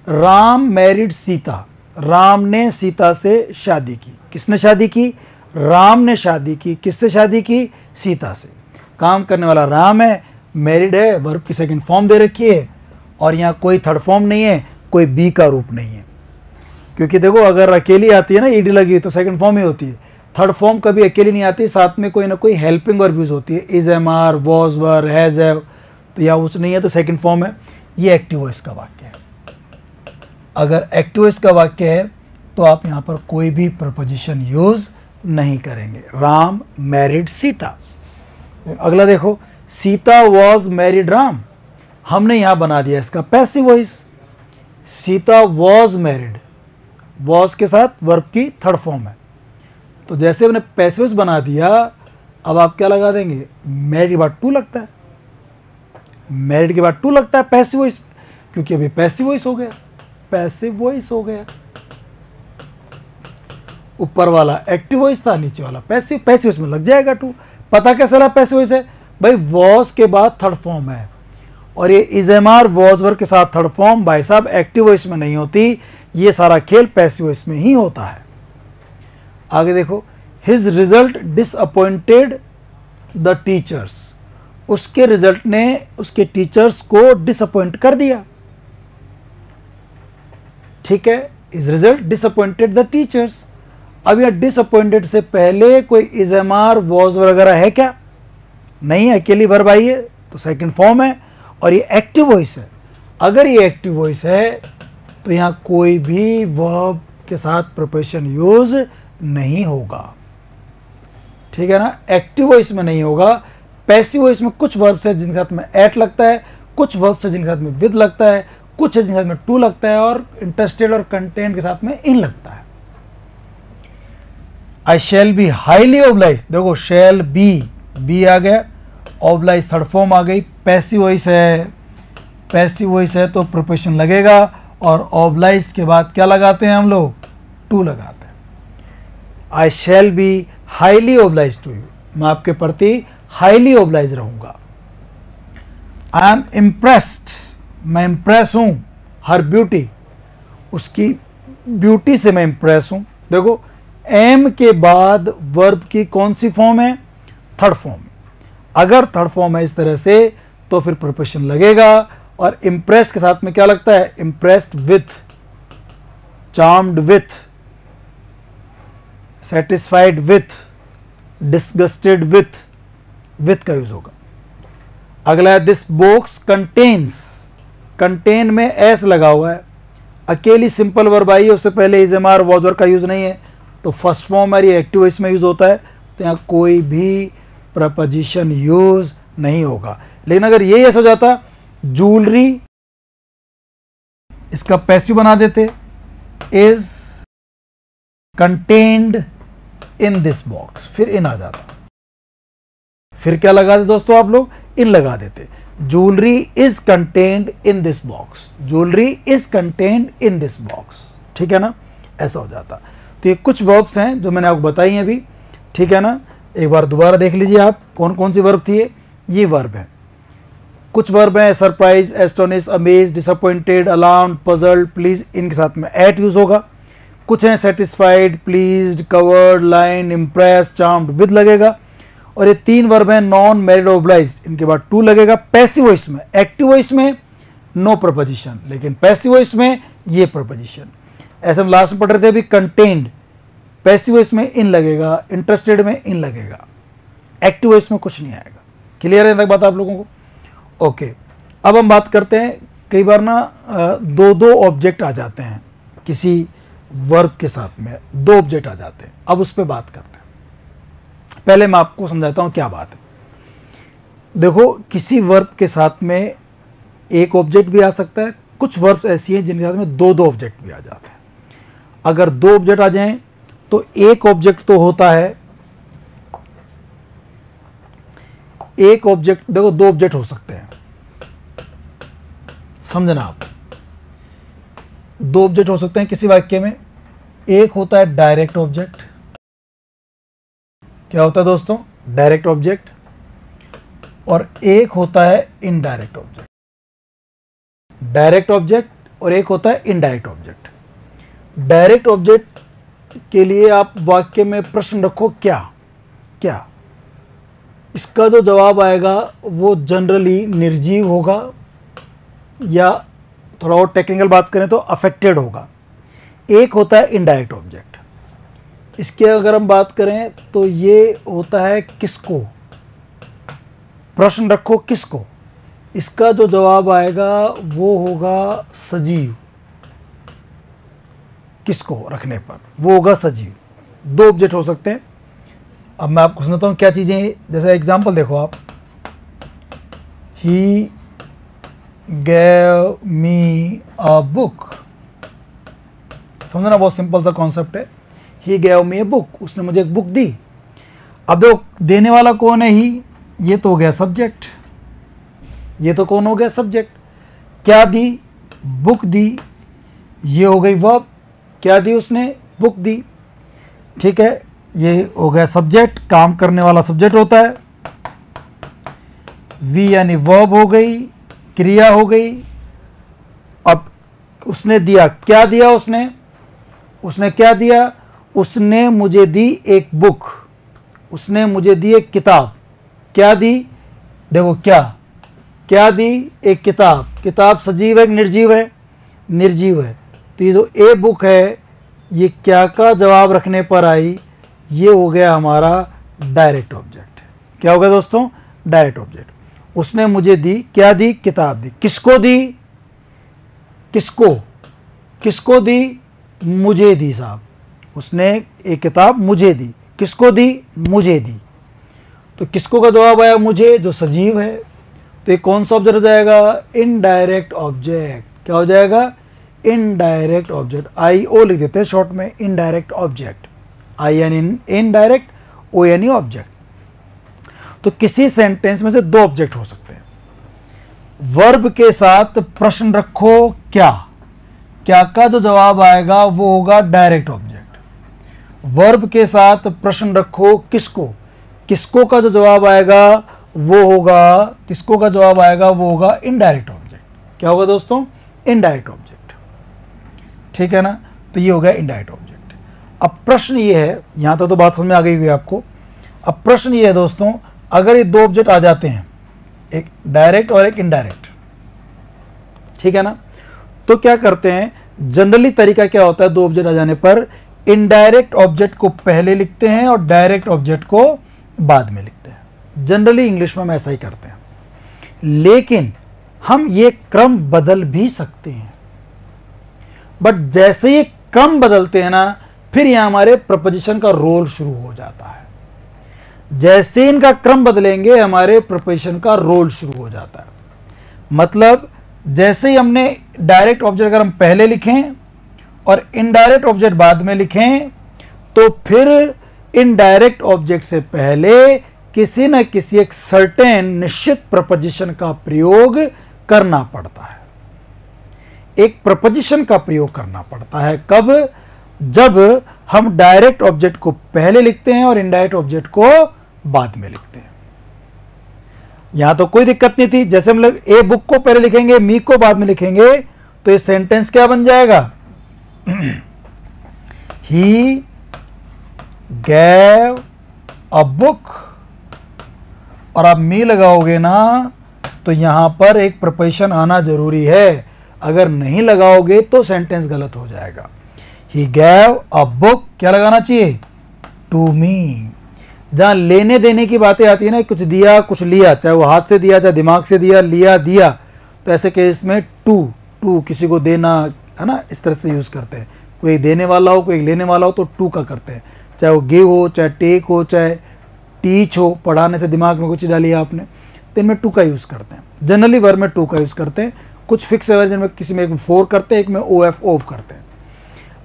[SPEAKER 1] राम मैरिड सीता, राम ने सीता से शादी की। किसने शादी की, राम ने शादी की। किससे शादी की, सीता से। काम करने वाला राम है, मैरिड है, वर्ब की सेकंड फॉर्म दे रखी है, और यहाँ कोई थर्ड फॉर्म नहीं है, कोई बी का रूप नहीं है। क्योंकि देखो अगर अकेली आती है ना ईडी लगी तो सेकंड फॉर्म ही होती है, थर्ड फॉर्म कभी अकेली नहीं आती, साथ में कोई ना कोई हेल्पिंग वर्ब यूज होती है, is, am, are, was, were, has, have. तो यहाँ उस नहीं है तो सेकंड फॉर्म है। ये एक्टिव वॉइस का वाक्य है। अगर एक्टिव वॉइस का वाक्य है तो आप यहाँ पर कोई भी प्रपोजिशन यूज नहीं करेंगे। राम मैरिड सीता। अगला देखो, सीता वॉज मैरिड राम, हमने यहाँ बना दिया इसका passive voice. Sita was married, was के साथ वर्ब की थर्ड फॉर्म है, तो जैसे हमने पैसिव वॉइस बना दिया, अब आप क्या लगा देंगे, मैरिड के बाद टू लगता है, मैरिड के बाद टू लगता है पैसिव वॉइस, क्योंकि अभी पैसिव वॉइस हो गया, पैसिव वॉइस हो गया। ऊपर वाला एक्टिव वॉइस था, नीचे वाला पैसिव, पैसिव वॉइस में लग जाएगा टू। पता कैसे लगा पैसिव वॉइस है, भाई वॉज के बाद थर्ड फॉर्म है, और ये इज, एम, आर, वॉज, वर के साथ थर्ड फॉर्म भाई साहब एक्टिव वॉइस में नहीं होती, ये सारा खेल पैसिव वॉइस में ही होता है। आगे देखो, his result disappointed the teachers, उसके रिजल्ट ने उसके टीचर्स को डिसअपॉइंट कर दिया। ठीक है, his result disappointed the teachers. अब यह डिसअपॉइंटेड से पहले कोई इज, एम, आर, वॉज वगैरह है क्या, नहीं है, अकेली वर्ब आई है तो सेकंड फॉर्म है, और ये एक्टिव वॉइस है। अगर ये एक्टिव वॉइस है तो यहाँ कोई भी वर्ब के साथ प्रिपोजिशन यूज नहीं होगा। ठीक है ना। एक्टिव वॉइस में नहीं होगा। पैसिव वॉइस में कुछ वर्ब्स है जिनके साथ में एट लगता है, कुछ वर्ब्स है जिनके साथ में विद लगता है, कुछ है जिनके साथ में टू लगता है, और इंटरेस्टेड और कंटेंट के साथ में इन लगता है। आई शैल बी हाईली ऑब्लाइज, देखो शैल बी आ गया, ऑब्लाइज थर्ड फॉर्म आ गई। पैसिव वॉइस है तो प्रिपोजिशन लगेगा, और ऑब्लाइज के बाद क्या लगाते हैं हम लोग, टू लगाते हैं। I shall be highly oblige to you, मैं आपके प्रति हाईली ऑब्लाइज रहूंगा। आई एम इम्प्रेस्ड, मैं इम्प्रेस हूं, हर ब्यूटी, उसकी ब्यूटी से मैं इम्प्रेस हूं। देखो एम के बाद वर्ब की कौन सी फॉर्म है, थर्ड फॉर्म। अगर थर्ड फॉर्म है इस तरह से तो फिर प्रिपोजिशन लगेगा, और इम्प्रेस्ड के साथ में क्या लगता है, impressed with, charmed with, satisfied with, disgusted with का यूज होगा। अगला है दिस बॉक्स कंटेन्स, कंटेन में एस लगा हुआ है, अकेली सिंपल वर्ब आई है, उससे पहले इज एम आर वॉजर का यूज नहीं है, तो फर्स्ट फॉर्म है, एक्टिव वॉइस में यूज होता है, तो यहाँ कोई भी प्रपोजिशन यूज नहीं होगा। लेकिन अगर ये ऐसा हो जाता ज्वेलरी, इसका पैसिव बना देते, is contained in this box, फिर इन आ जाता। फिर क्या लगा देते दोस्तों आप लोग, इन लगा देते। Jewellery is contained in this box, jewellery is contained in this box, ठीक है ना, ऐसा हो जाता। तो ये कुछ वर्ब्स हैं जो मैंने आपको बताई हैं अभी, ठीक है ना। एक बार दोबारा देख लीजिए आप कौन कौन सी वर्ब थी ये वर्ब है। कुछ वर्ब हैं surprise, astonish, amaze, disappointed, alarm, puzzled, please, इनके साथ में एट यूज होगा। कुछ हैं satisfied, pleased, covered, line, impress, charmed, with लगेगा। और ये तीन वर्ब हैं नॉन मैरिड ऑब्लाइज्ड, इनके बाद टू लगेगा। पैसिव वॉइस में, एक्टिव वॉइस में नो प्रपोजिशन, लेकिन पैसिव वॉइस में ये प्रपोजिशन। ऐसे हम लास्ट में पढ़ रहे थे अभी, कंटेन्ड, पैसिव वॉइस में इन लगेगा, इंटरेस्टेड में इन लगेगा, एक्टिव वॉइस में कुछ नहीं आएगा। क्लियर है तक बात आप लोगों को? ओके, अब हम बात करते हैं, कई बार ना दो ऑब्जेक्ट आ जाते हैं किसी वर्ब के साथ में, दो ऑब्जेक्ट आ जाते हैं। अब उस पर बात करते हैं। पहले मैं आपको समझाता हूं क्या बात है। देखो किसी वर्ब के साथ में एक ऑब्जेक्ट भी आ सकता है, कुछ वर्ब्स ऐसी हैं जिनके साथ में दो ऑब्जेक्ट भी आ जाते हैं। अगर दो ऑब्जेक्ट आ जाएं तो एक ऑब्जेक्ट तो होता है, एक ऑब्जेक्ट, देखो दो ऑब्जेक्ट हो सकते हैं, समझना आप, दो ऑब्जेक्ट हो सकते हैं किसी वाक्य में। एक होता है डायरेक्ट ऑब्जेक्ट, क्या होता है दोस्तों, डायरेक्ट ऑब्जेक्ट, और एक होता है इनडायरेक्ट ऑब्जेक्ट। डायरेक्ट ऑब्जेक्ट और एक होता है इनडायरेक्ट ऑब्जेक्ट। डायरेक्ट ऑब्जेक्ट के लिए आप वाक्य में प्रश्न रखो क्या क्या, इसका जो जवाब आएगा वो जनरली निर्जीव होगा, या थोड़ा और टेक्निकल बात करें तो अफेक्टेड होगा। एक होता है इनडायरेक्ट ऑब्जेक्ट, इसके अगर हम बात करें तो ये होता है किसको, प्रश्न रखो किसको, इसका जो जवाब आएगा वो होगा सजीव, किसको रखने पर वो होगा सजीव। दो ऑब्जेक्ट हो सकते हैं। अब मैं आपको सुनाता हूँ क्या चीज़ें, जैसे एग्जांपल देखो आप, ही गैव मी अ बुक, समझना बहुत सिंपल सा कॉन्सेप्ट है। ही गैव मी अ बुक, उसने मुझे एक बुक दी। अब देखो देने वाला कौन है, ही, ये तो हो गया सब्जेक्ट, ये तो कौन हो गया सब्जेक्ट। क्या दी, बुक दी, ये हो गई वर्ब, क्या दी उसने, बुक दी, ठीक है, ये हो गया सब्जेक्ट, काम करने वाला सब्जेक्ट होता है। वी यानी वर्ब हो गई, क्रिया हो गई। अब उसने दिया, क्या दिया उसने, उसने क्या दिया, उसने मुझे दी एक बुक, उसने मुझे दी एक किताब। क्या दी, देखो क्या दी, एक किताब। किताब सजीव है कि निर्जीव है, निर्जीव है। तो ये जो ए बुक है ये क्या का जवाब रखने पर आई, ये हो गया हमारा डायरेक्ट ऑब्जेक्ट। क्या हो गया दोस्तों, डायरेक्ट ऑब्जेक्ट। उसने मुझे दी, क्या दी, किताब दी। किसको दी, किसको दी, मुझे दी साहब, उसने एक किताब मुझे दी, किसको दी? मुझे दी। तो किसको का जवाब आया? मुझे, जो सजीव है। तो ये कौन सा ऑब्जेक्ट हो जाएगा? Indirect object. क्या हो जाएगा? Indirect object. IO लिख देते हैं शॉर्ट में, इनडायरेक्ट ऑब्जेक्ट। I यानी इनडायरेक्ट, O यानी ऑब्जेक्ट। तो किसी सेंटेंस में से दो ऑब्जेक्ट हो सकते हैं। वर्ब के साथ प्रश्न रखो क्या, क्या का जो जवाब आएगा वो होगा डायरेक्ट ऑब्जेक्ट। वर्ब के साथ प्रश्न रखो किसको, किसको का जो जवाब आएगा वो होगा, किसको का जवाब आएगा वो होगा इनडायरेक्ट ऑब्जेक्ट। क्या होगा दोस्तों? Indirect object. ठीक है ना? तो ये हो गया इनडायरेक्ट ऑब्जेक्ट। अब प्रश्न ये है, यहां तक तो बात समझ में आ गई हुई आपको। अब प्रश्न ये है दोस्तों, अगर ये दो ऑब्जेक्ट आ जाते हैं, एक डायरेक्ट और एक इनडायरेक्ट, ठीक है ना, तो क्या करते हैं? जनरली तरीका क्या होता है, दो ऑब्जेक्ट आ जाने पर इनडायरेक्ट ऑब्जेक्ट को पहले लिखते हैं और डायरेक्ट ऑब्जेक्ट को बाद में लिखते हैं। जनरली इंग्लिश में हम ऐसा ही करते हैं, लेकिन हम ये क्रम बदल भी सकते हैं। बट जैसे ये क्रम बदलते हैं ना, फिर यहां हमारे प्रपोजिशन का रोल शुरू हो जाता है। जैसे इनका क्रम बदलेंगे, हमारे प्रपोजिशन का रोल शुरू हो जाता है। मतलब जैसे ही हमने डायरेक्ट ऑब्जेक्ट अगर हम पहले लिखें और इनडायरेक्ट ऑब्जेक्ट बाद में लिखें, तो फिर इनडायरेक्ट ऑब्जेक्ट से पहले किसी न किसी एक सर्टेन निश्चित प्रपोजिशन का प्रयोग करना पड़ता है। एक प्रपोजिशन का प्रयोग करना पड़ता है। कब? जब हम डायरेक्ट ऑब्जेक्ट को पहले लिखते हैं और इनडायरेक्ट ऑब्जेक्ट को बाद में लिखते हैं। यहां तो कोई दिक्कत नहीं थी। जैसे हम लोग ए बुक को पहले लिखेंगे, मी को बाद में लिखेंगे, तो ये सेंटेंस क्या बन जाएगा? ही गैव अ बुक, और आप मी लगाओगे ना तो यहां पर एक प्रपोजिशन आना जरूरी है। अगर नहीं लगाओगे तो सेंटेंस गलत हो जाएगा। ही गैव अ बुक, क्या लगाना चाहिए? To me. जहां लेने देने की बातें आती है ना, कुछ दिया कुछ लिया, चाहे वो हाथ से दिया चाहे दिमाग से दिया, लिया दिया, तो ऐसे केस में टू किसी को देना, है ना, इस तरह से यूज करते हैं। कोई देने वाला हो कोई लेने वाला हो तो टू का करते हैं। चाहे वो गिव हो, चाहे टेक हो, चाहे टीच हो, पढ़ाने से दिमाग में कुछ डाली आपने, तो इनमें टू का यूज करते हैं। जनरली वर्ब में टू का यूज करते हैं। कुछ फिक्स है जिनमें किसी में एक फोर करते हैं, एक में OF ऑफ करते हैं।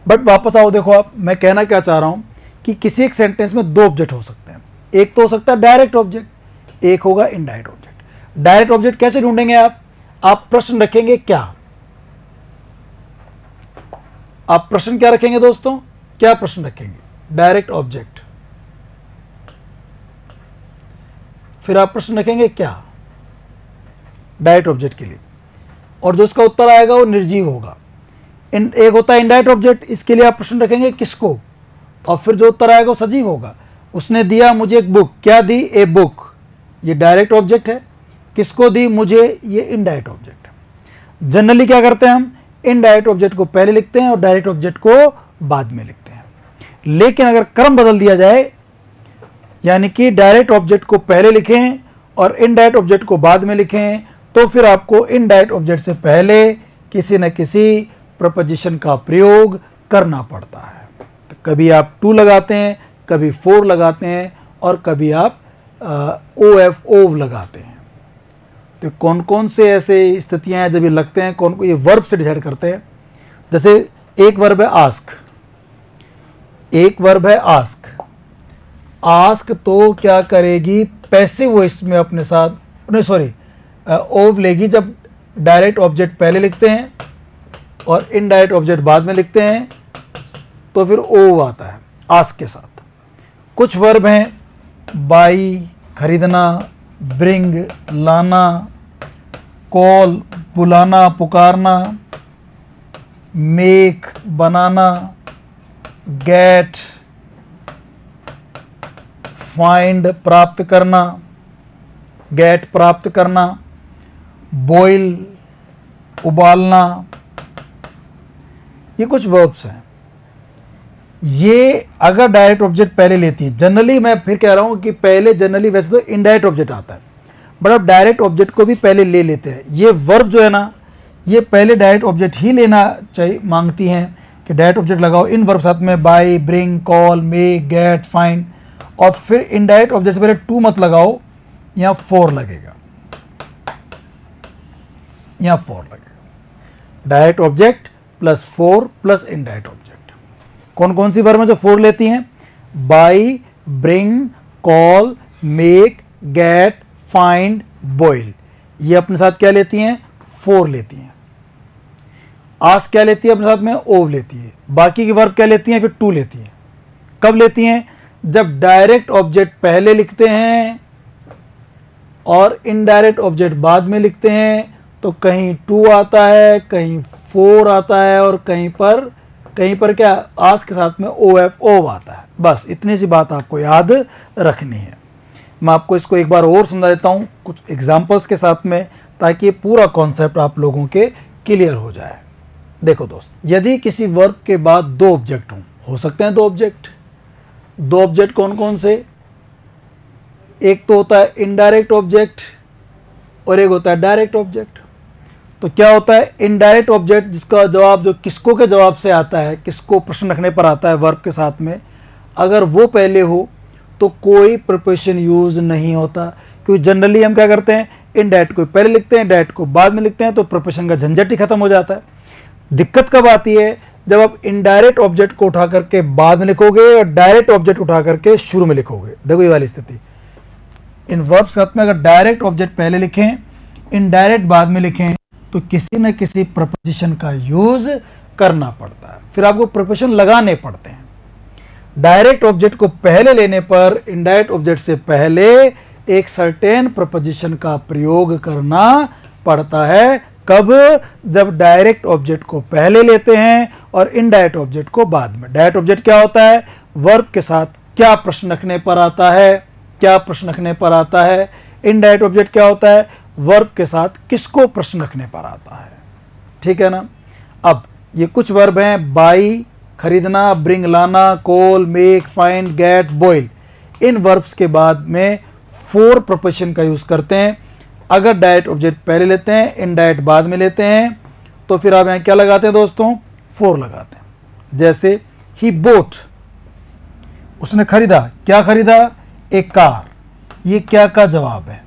[SPEAKER 1] बट वापस आओ, देखो आप, मैं कहना क्या चाह रहा हूं कि किसी एक सेंटेंस में दो ऑब्जेक्ट हो सकते हैं। एक तो हो सकता है डायरेक्ट ऑब्जेक्ट, एक होगा इनडायरेक्ट ऑब्जेक्ट। डायरेक्ट ऑब्जेक्ट कैसे ढूंढेंगे आप प्रश्न रखेंगे क्या? आप प्रश्न क्या रखेंगे दोस्तों? क्या प्रश्न रखेंगे? Direct object. फिर आप प्रश्न रखेंगे क्या? डायरेक्ट ऑब्जेक्ट के लिए, और जो उसका उत्तर आएगा वो निर्जीव होगा। एक होता है इनडायरेक्ट ऑब्जेक्ट, इसके लिए आप प्रश्न रखेंगे किसको, और फिर जो उत्तर आएगा वो सजीव होगा। उसने दिया मुझे एक बुक, क्या दी? ए बुक, ये डायरेक्ट ऑब्जेक्ट है। किसको दी? मुझे, ये इनडायरेक्ट ऑब्जेक्ट है। जनरली क्या करते हैं हम? इनडायरेक्ट ऑब्जेक्ट को पहले लिखते हैं और डायरेक्ट ऑब्जेक्ट को बाद में लिखते हैं। लेकिन अगर क्रम बदल दिया जाए, यानी कि डायरेक्ट ऑब्जेक्ट को पहले लिखें और इनडायरेक्ट ऑब्जेक्ट को बाद में लिखें, तो फिर आपको इनडायरेक्ट ऑब्जेक्ट से पहले किसी न किसी प्रपोजिशन का प्रयोग करना पड़ता है। तो कभी आप टू लगाते हैं, कभी फोर लगाते हैं, और कभी आप OF ओव लगाते हैं। तो कौन कौन से ऐसे स्थितियां हैं जब ये लगते हैं, कौन को ये वर्ब से डिसाइड करते हैं। जैसे एक वर्ब है आस्क, एक वर्ब है आस्क। आस्क तो क्या करेगी? पैसिव वॉइस में अपने साथ, नहीं सॉरी, ओव लेगी जब डायरेक्ट ऑब्जेक्ट पहले लिखते हैं और इनडायरेक्ट ऑब्जेक्ट बाद में लिखते हैं, तो फिर ओव आता है आस्क के साथ। कुछ वर्ब हैं, बाई खरीदना, ब्रिंग लाना, कॉल बुलाना पुकारना, मेक बनाना, गेट फाइंड प्राप्त करना, गेट प्राप्त करना, बॉयल उबालना, ये कुछ वर्ब्स हैं। ये अगर डायरेक्ट ऑब्जेक्ट पहले लेती है, जनरली मैं फिर कह रहा हूं कि पहले जनरली वैसे तो इनडायरेक्ट ऑब्जेक्ट आता है, बट अब डायरेक्ट ऑब्जेक्ट को भी पहले ले लेते हैं। ये वर्ब जो है ना, ये पहले डायरेक्ट ऑब्जेक्ट ही लेना चाहिए, मांगती हैं कि डायरेक्ट ऑब्जेक्ट लगाओ। इन वर्ब साथ में buy, bring, call, make, get, find, और फिर इनडायरेक्ट ऑब्जेक्ट से पहले टू मत लगाओ, यहां 4 लगेगा, यहां 4 लगेगा। Direct object plus 4 plus indirect object. कौन कौन सी वर्ब में जो 4 लेती हैं? Buy, bring, call, make, get, find, boil. ये अपने साथ क्या लेती हैं? 4 लेती हैं। आस्क क्या लेती है अपने साथ में? ओव लेती है। बाकी की वर्ब क्या लेती हैं? फिर 2 लेती हैं। कब लेती हैं? जब डायरेक्ट ऑब्जेक्ट पहले लिखते हैं और इनडायरेक्ट ऑब्जेक्ट बाद में लिखते हैं, तो कहीं 2 आता है, कहीं 4 आता है, और कहीं पर क्या आस्क के साथ में ओव आता है। बस इतनी सी बात आपको याद रखनी है। मैं आपको इसको एक बार और समझा देता हूँ कुछ एग्जाम्पल्स के साथ में, ताकि ये पूरा कॉन्सेप्ट आप लोगों के क्लियर हो जाए। देखो दोस्त, यदि किसी वर्ब के बाद 2 ऑब्जेक्ट हो सकते हैं 2 ऑब्जेक्ट। 2 ऑब्जेक्ट कौन कौन से? एक तो होता है इनडायरेक्ट ऑब्जेक्ट और एक होता है डायरेक्ट ऑब्जेक्ट। तो क्या होता है इनडायरेक्ट ऑब्जेक्ट? जिसका जवाब जो किसको के जवाब से आता है, किसको प्रश्न रखने पर आता है वर्ब के साथ में, अगर वो पहले हो तो कोई प्रिपोजिशन यूज नहीं होता। क्योंकि जनरली हम क्या करते हैं, इनडायरेक्ट को पहले लिखते हैं, डायरेक्ट को बाद में लिखते हैं, तो प्रिपोजिशन का झंझट ही खत्म हो जाता है। दिक्कत कब आती है? जब आप इनडायरेक्ट ऑब्जेक्ट को उठा करके बाद में लिखोगे और डायरेक्ट ऑब्जेक्ट उठा करके शुरू में लिखोगे। देखो ये वाली स्थिति, इन वर्ब्स में अगर डायरेक्ट ऑब्जेक्ट पहले लिखें, इनडायरेक्ट बाद में लिखें, तो किसी न किसी प्रपोजिशन का यूज करना पड़ता है, फिर आपको प्रपोजिशन लगाने पड़ते हैं। डायरेक्ट ऑब्जेक्ट को पहले लेने पर इनडायरेक्ट ऑब्जेक्ट से पहले एक सर्टेन प्रपोजिशन का प्रयोग करना पड़ता है। कब? जब डायरेक्ट ऑब्जेक्ट को पहले लेते हैं और इनडायरेक्ट ऑब्जेक्ट को बाद में। डायरेक्ट ऑब्जेक्ट क्या होता है? वर्ब के साथ क्या प्रश्न रखने पर आता है, क्या प्रश्न रखने पर आता है। इनडायरेक्ट ऑब्जेक्ट क्या होता है? वर्ब के साथ किसको प्रश्न रखने पर आता है। ठीक है ना। अब ये कुछ वर्ब हैं, बाई खरीदना, ब्रिंग लाना, call, make, find, get, boil. इन वर्ब्स के बाद में 4 प्रपोजिशन का यूज करते हैं। अगर डायरेक्ट ऑब्जेक्ट पहले लेते हैं, इनडायरेक्ट बाद में लेते हैं, तो फिर आप यहाँ क्या लगाते हैं दोस्तों? 4 लगाते हैं। जैसे ही बोट, उसने खरीदा। क्या खरीदा? एक कार। ये क्या का जवाब है?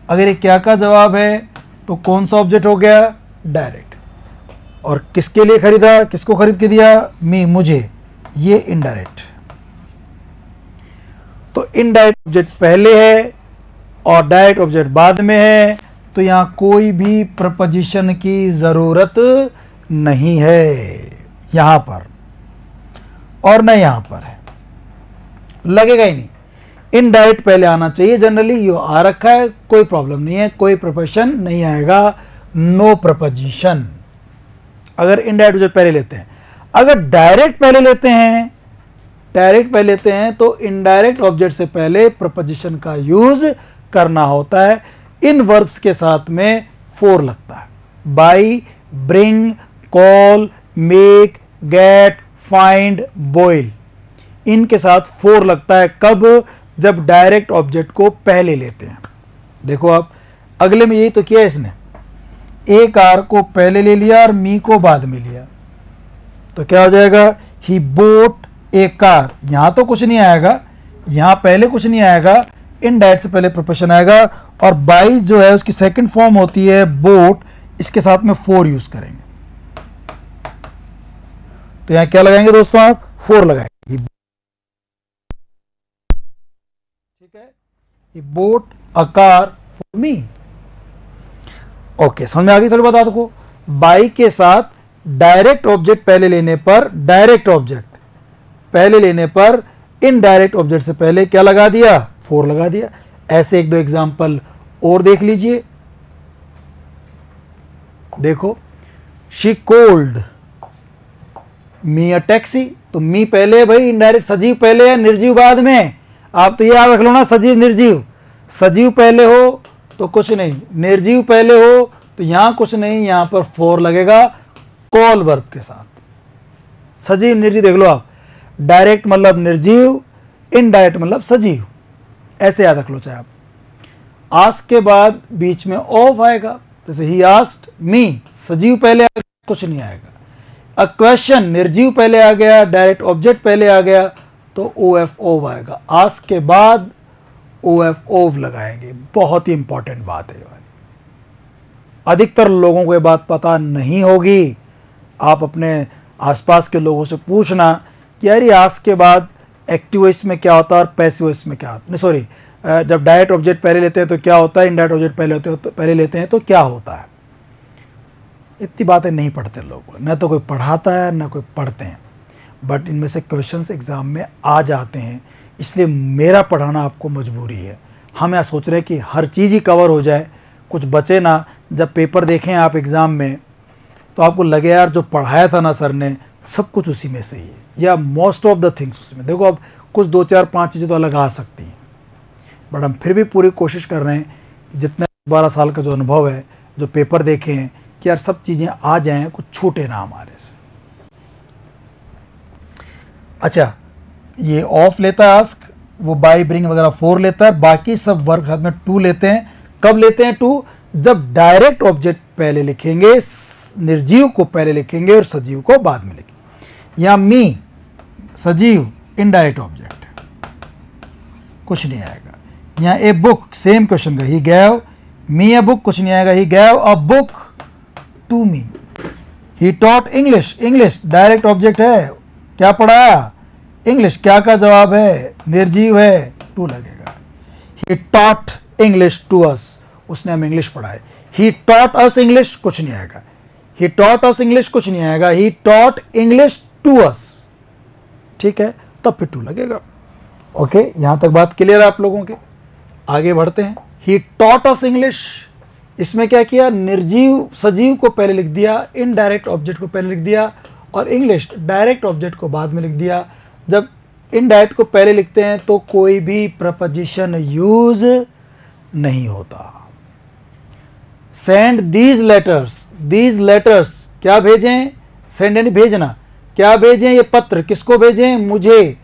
[SPEAKER 1] अगर ये क्या का जवाब है तो कौन सा ऑब्जेक्ट हो गया? डायरेक्ट। और किसके लिए खरीदा? किसको खरीद के दिया? मी, मुझे। ये इनडायरेक्ट। तो इनडायरेक्ट ऑब्जेक्ट पहले है और डायरेक्ट ऑब्जेक्ट बाद में है, तो यहां कोई भी प्रपोजिशन की जरूरत नहीं है यहां पर, और न यहां पर है, लगेगा ही नहीं। इनडायरेक्ट पहले आना चाहिए। जनरली यो आ रखा है, कोई प्रॉब्लम नहीं है, कोई प्रपोजिशन नहीं आएगा, नो प्रपोजिशन अगर इनडायरेक्ट ऑब्जेक्ट पहले लेते हैं। अगर डायरेक्ट पहले लेते हैं, डायरेक्ट पहले लेते हैं, तो इनडायरेक्ट ऑब्जेक्ट से पहले प्रपोजिशन का यूज करना होता है। इन वर्ब्स के साथ में 4 लगता है, buy, bring, call, make, get, find, boil. इनके साथ 4 लगता है। कब? जब डायरेक्ट ऑब्जेक्ट को पहले लेते हैं। देखो आप, अगले में यही तो किया इसने, ए कार को पहले ले लिया और मी को बाद में लिया, तो क्या हो जाएगा? ही बोट ए कार। यहां तो कुछ नहीं आएगा, यहां पहले कुछ नहीं आएगा, इनडायरेक्ट से पहले प्रपोजिशन आएगा। और बाई जो है उसकी सेकंड फॉर्म होती है बोट, इसके साथ में 4 यूज करेंगे। तो यहां क्या लगाएंगे दोस्तों? आप 4 लगाएंगे। ठीक है, he bought a car for me. Okay, समझ में आ गई थोड़ी बात आपको? बाई के साथ डायरेक्ट ऑब्जेक्ट पहले लेने पर, डायरेक्ट ऑब्जेक्ट पहले लेने पर इनडायरेक्ट ऑब्जेक्ट से पहले क्या लगा दिया? 4 लगा दिया। ऐसे 1-2 एग्जाम्पल और देख लीजिए। देखो, she called me a taxi. तो मी पहले है भाई, इनडायरेक्ट सजीव पहले है, निर्जीव बाद में। आप तो ये याद रख लो ना, सजीव निर्जीव। सजीव पहले हो तो कुछ नहीं, निर्जीव पहले हो तो यहां कुछ नहीं, यहां पर 4 लगेगा कॉल वर्ब के साथ। सजीव निर्जीव देख लो आप, डायरेक्ट मतलब निर्जीव, इनडायरेक्ट मतलब सजीव, ऐसे याद रख लो चाहे आप। आस्क के बाद बीच में ऑफ आएगा, जैसे ही आस्क्ड मी, सजीव पहले आ गया, कुछ नहीं आएगा। अ क्वेश्चन, निर्जीव पहले आ गया, डायरेक्ट ऑब्जेक्ट पहले आ गया, तो ओ एफ ओव आएगा। आस्क के बाद ओ एफ ओव लगाएंगे। बहुत ही इंपॉर्टेंट बात है ये वाली, अधिकतर लोगों को ये बात पता नहीं होगी। आप अपने आसपास के लोगों से पूछना कि यार ये आस्क के बाद एक्टिव वॉइस में क्या होता है और पैसिव वॉइस में क्या होता है, नहीं सॉरी, जब डायरेक्ट ऑब्जेक्ट पहले लेते हैं तो क्या होता है, इनडायरेक्ट ऑब्जेक्ट पहले लेते हैं तो क्या होता है। इतनी बातें नहीं पढ़ते लोग, न तो कोई पढ़ाता है न कोई पढ़ते हैं, बट इनमें से क्वेश्चंस एग्ज़ाम में आ जाते हैं, इसलिए मेरा पढ़ाना आपको मजबूरी है। हम यहाँ सोच रहे हैं कि हर चीज़ ही कवर हो जाए, कुछ बचे ना। जब पेपर देखें आप एग्ज़ाम में तो आपको लगे यार जो पढ़ाया था ना सर ने सब कुछ उसी में से ही है, या मोस्ट ऑफ द थिंग्स उसमें। देखो अब कुछ 2 4 5 चीज़ें तो अलग आ सकती हैं, बट हम फिर भी पूरी कोशिश कर रहे हैं जितने 12 साल का जो अनुभव है, जो पेपर देखे हैं, कि यार सब चीज़ें आ जाएं, कुछ छूटे ना हमारे से। अच्छा, ये ऑफ लेता है आस्क, वो बाई ब्रिंग वगैरह 4 लेता है, बाकी सब वर्क हाथ में 2 लेते हैं। कब लेते हैं 2? जब डायरेक्ट ऑब्जेक्ट पहले लिखेंगे, निर्जीव को पहले लिखेंगे और सजीव को बाद में लिखेंगे। या मी सजीव इनडायरेक्ट ऑब्जेक्ट, कुछ नहीं आएगा। यहाँ ए बुक सेम क्वेश्चन का, ही गैव मी अ बुक, कुछ नहीं आएगा। He gave a book to me. He taught English, English direct object है, क्या पढ़ाया? इंग्लिश। क्या का जवाब है? निर्जीव है, 2 लगेगा। He taught English to us, उसने हमें इंग्लिश पढ़ाए। ही टॉट अस इंग्लिश, कुछ नहीं आएगा। ही टॉट अस इंग्लिश, कुछ नहीं आएगा। He taught English to us, ठीक है, तब फिर 2 लगेगा। ओके, यहां तक बात क्लियर है आप लोगों के? आगे बढ़ते हैं। ही टॉट अस इंग्लिश, इसमें क्या किया? निर्जीव सजीव को पहले लिख दिया, इनडायरेक्ट ऑब्जेक्ट को पहले लिख दिया, और इंग्लिश डायरेक्ट ऑब्जेक्ट को बाद में लिख दिया। जब इनडायरेक्ट को पहले लिखते हैं तो कोई भी प्रपोजिशन यूज नहीं होता। Send these letters, these letters क्या भेजें? सेंड यानी भेजना। क्या भेजें? ये पत्र। किसको भेजें? मुझे।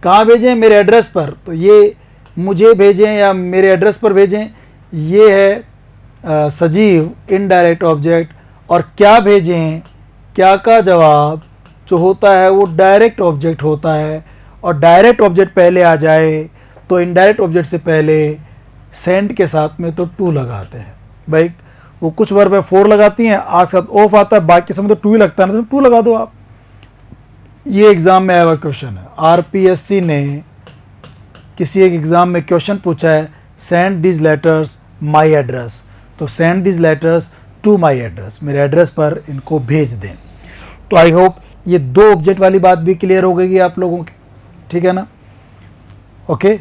[SPEAKER 1] कहाँ भेजें? मेरे एड्रेस पर। तो ये मुझे भेजें या मेरे एड्रेस पर भेजें, ये है सजीव इनडायरेक्ट ऑब्जेक्ट। और क्या भेजें, क्या का जवाब जो होता है वो डायरेक्ट ऑब्जेक्ट होता है, और डायरेक्ट ऑब्जेक्ट पहले आ जाए तो इनडायरेक्ट ऑब्जेक्ट से पहले सेंड के साथ में तो 2 लगाते हैं। भाई वो कुछ वर्ब में 4 लगाती हैं, आज साथ ऑफ आता है, बाकी समय तो 2 ही लगता है ना, तो 2 लगा दो आप। ये एग्ज़ाम में आया हुआ क्वेश्चन है। आरपीएससी ने किसी एक एग्ज़ाम में क्वेश्चन पूछा है, send this letters my address, तो send this letters to my address, मेरे एड्रेस पर इनको भेज दें। तो आई होप ये 2 ऑब्जेक्ट वाली बात भी क्लियर हो गई आप लोगों की, ठीक है ना? ओके।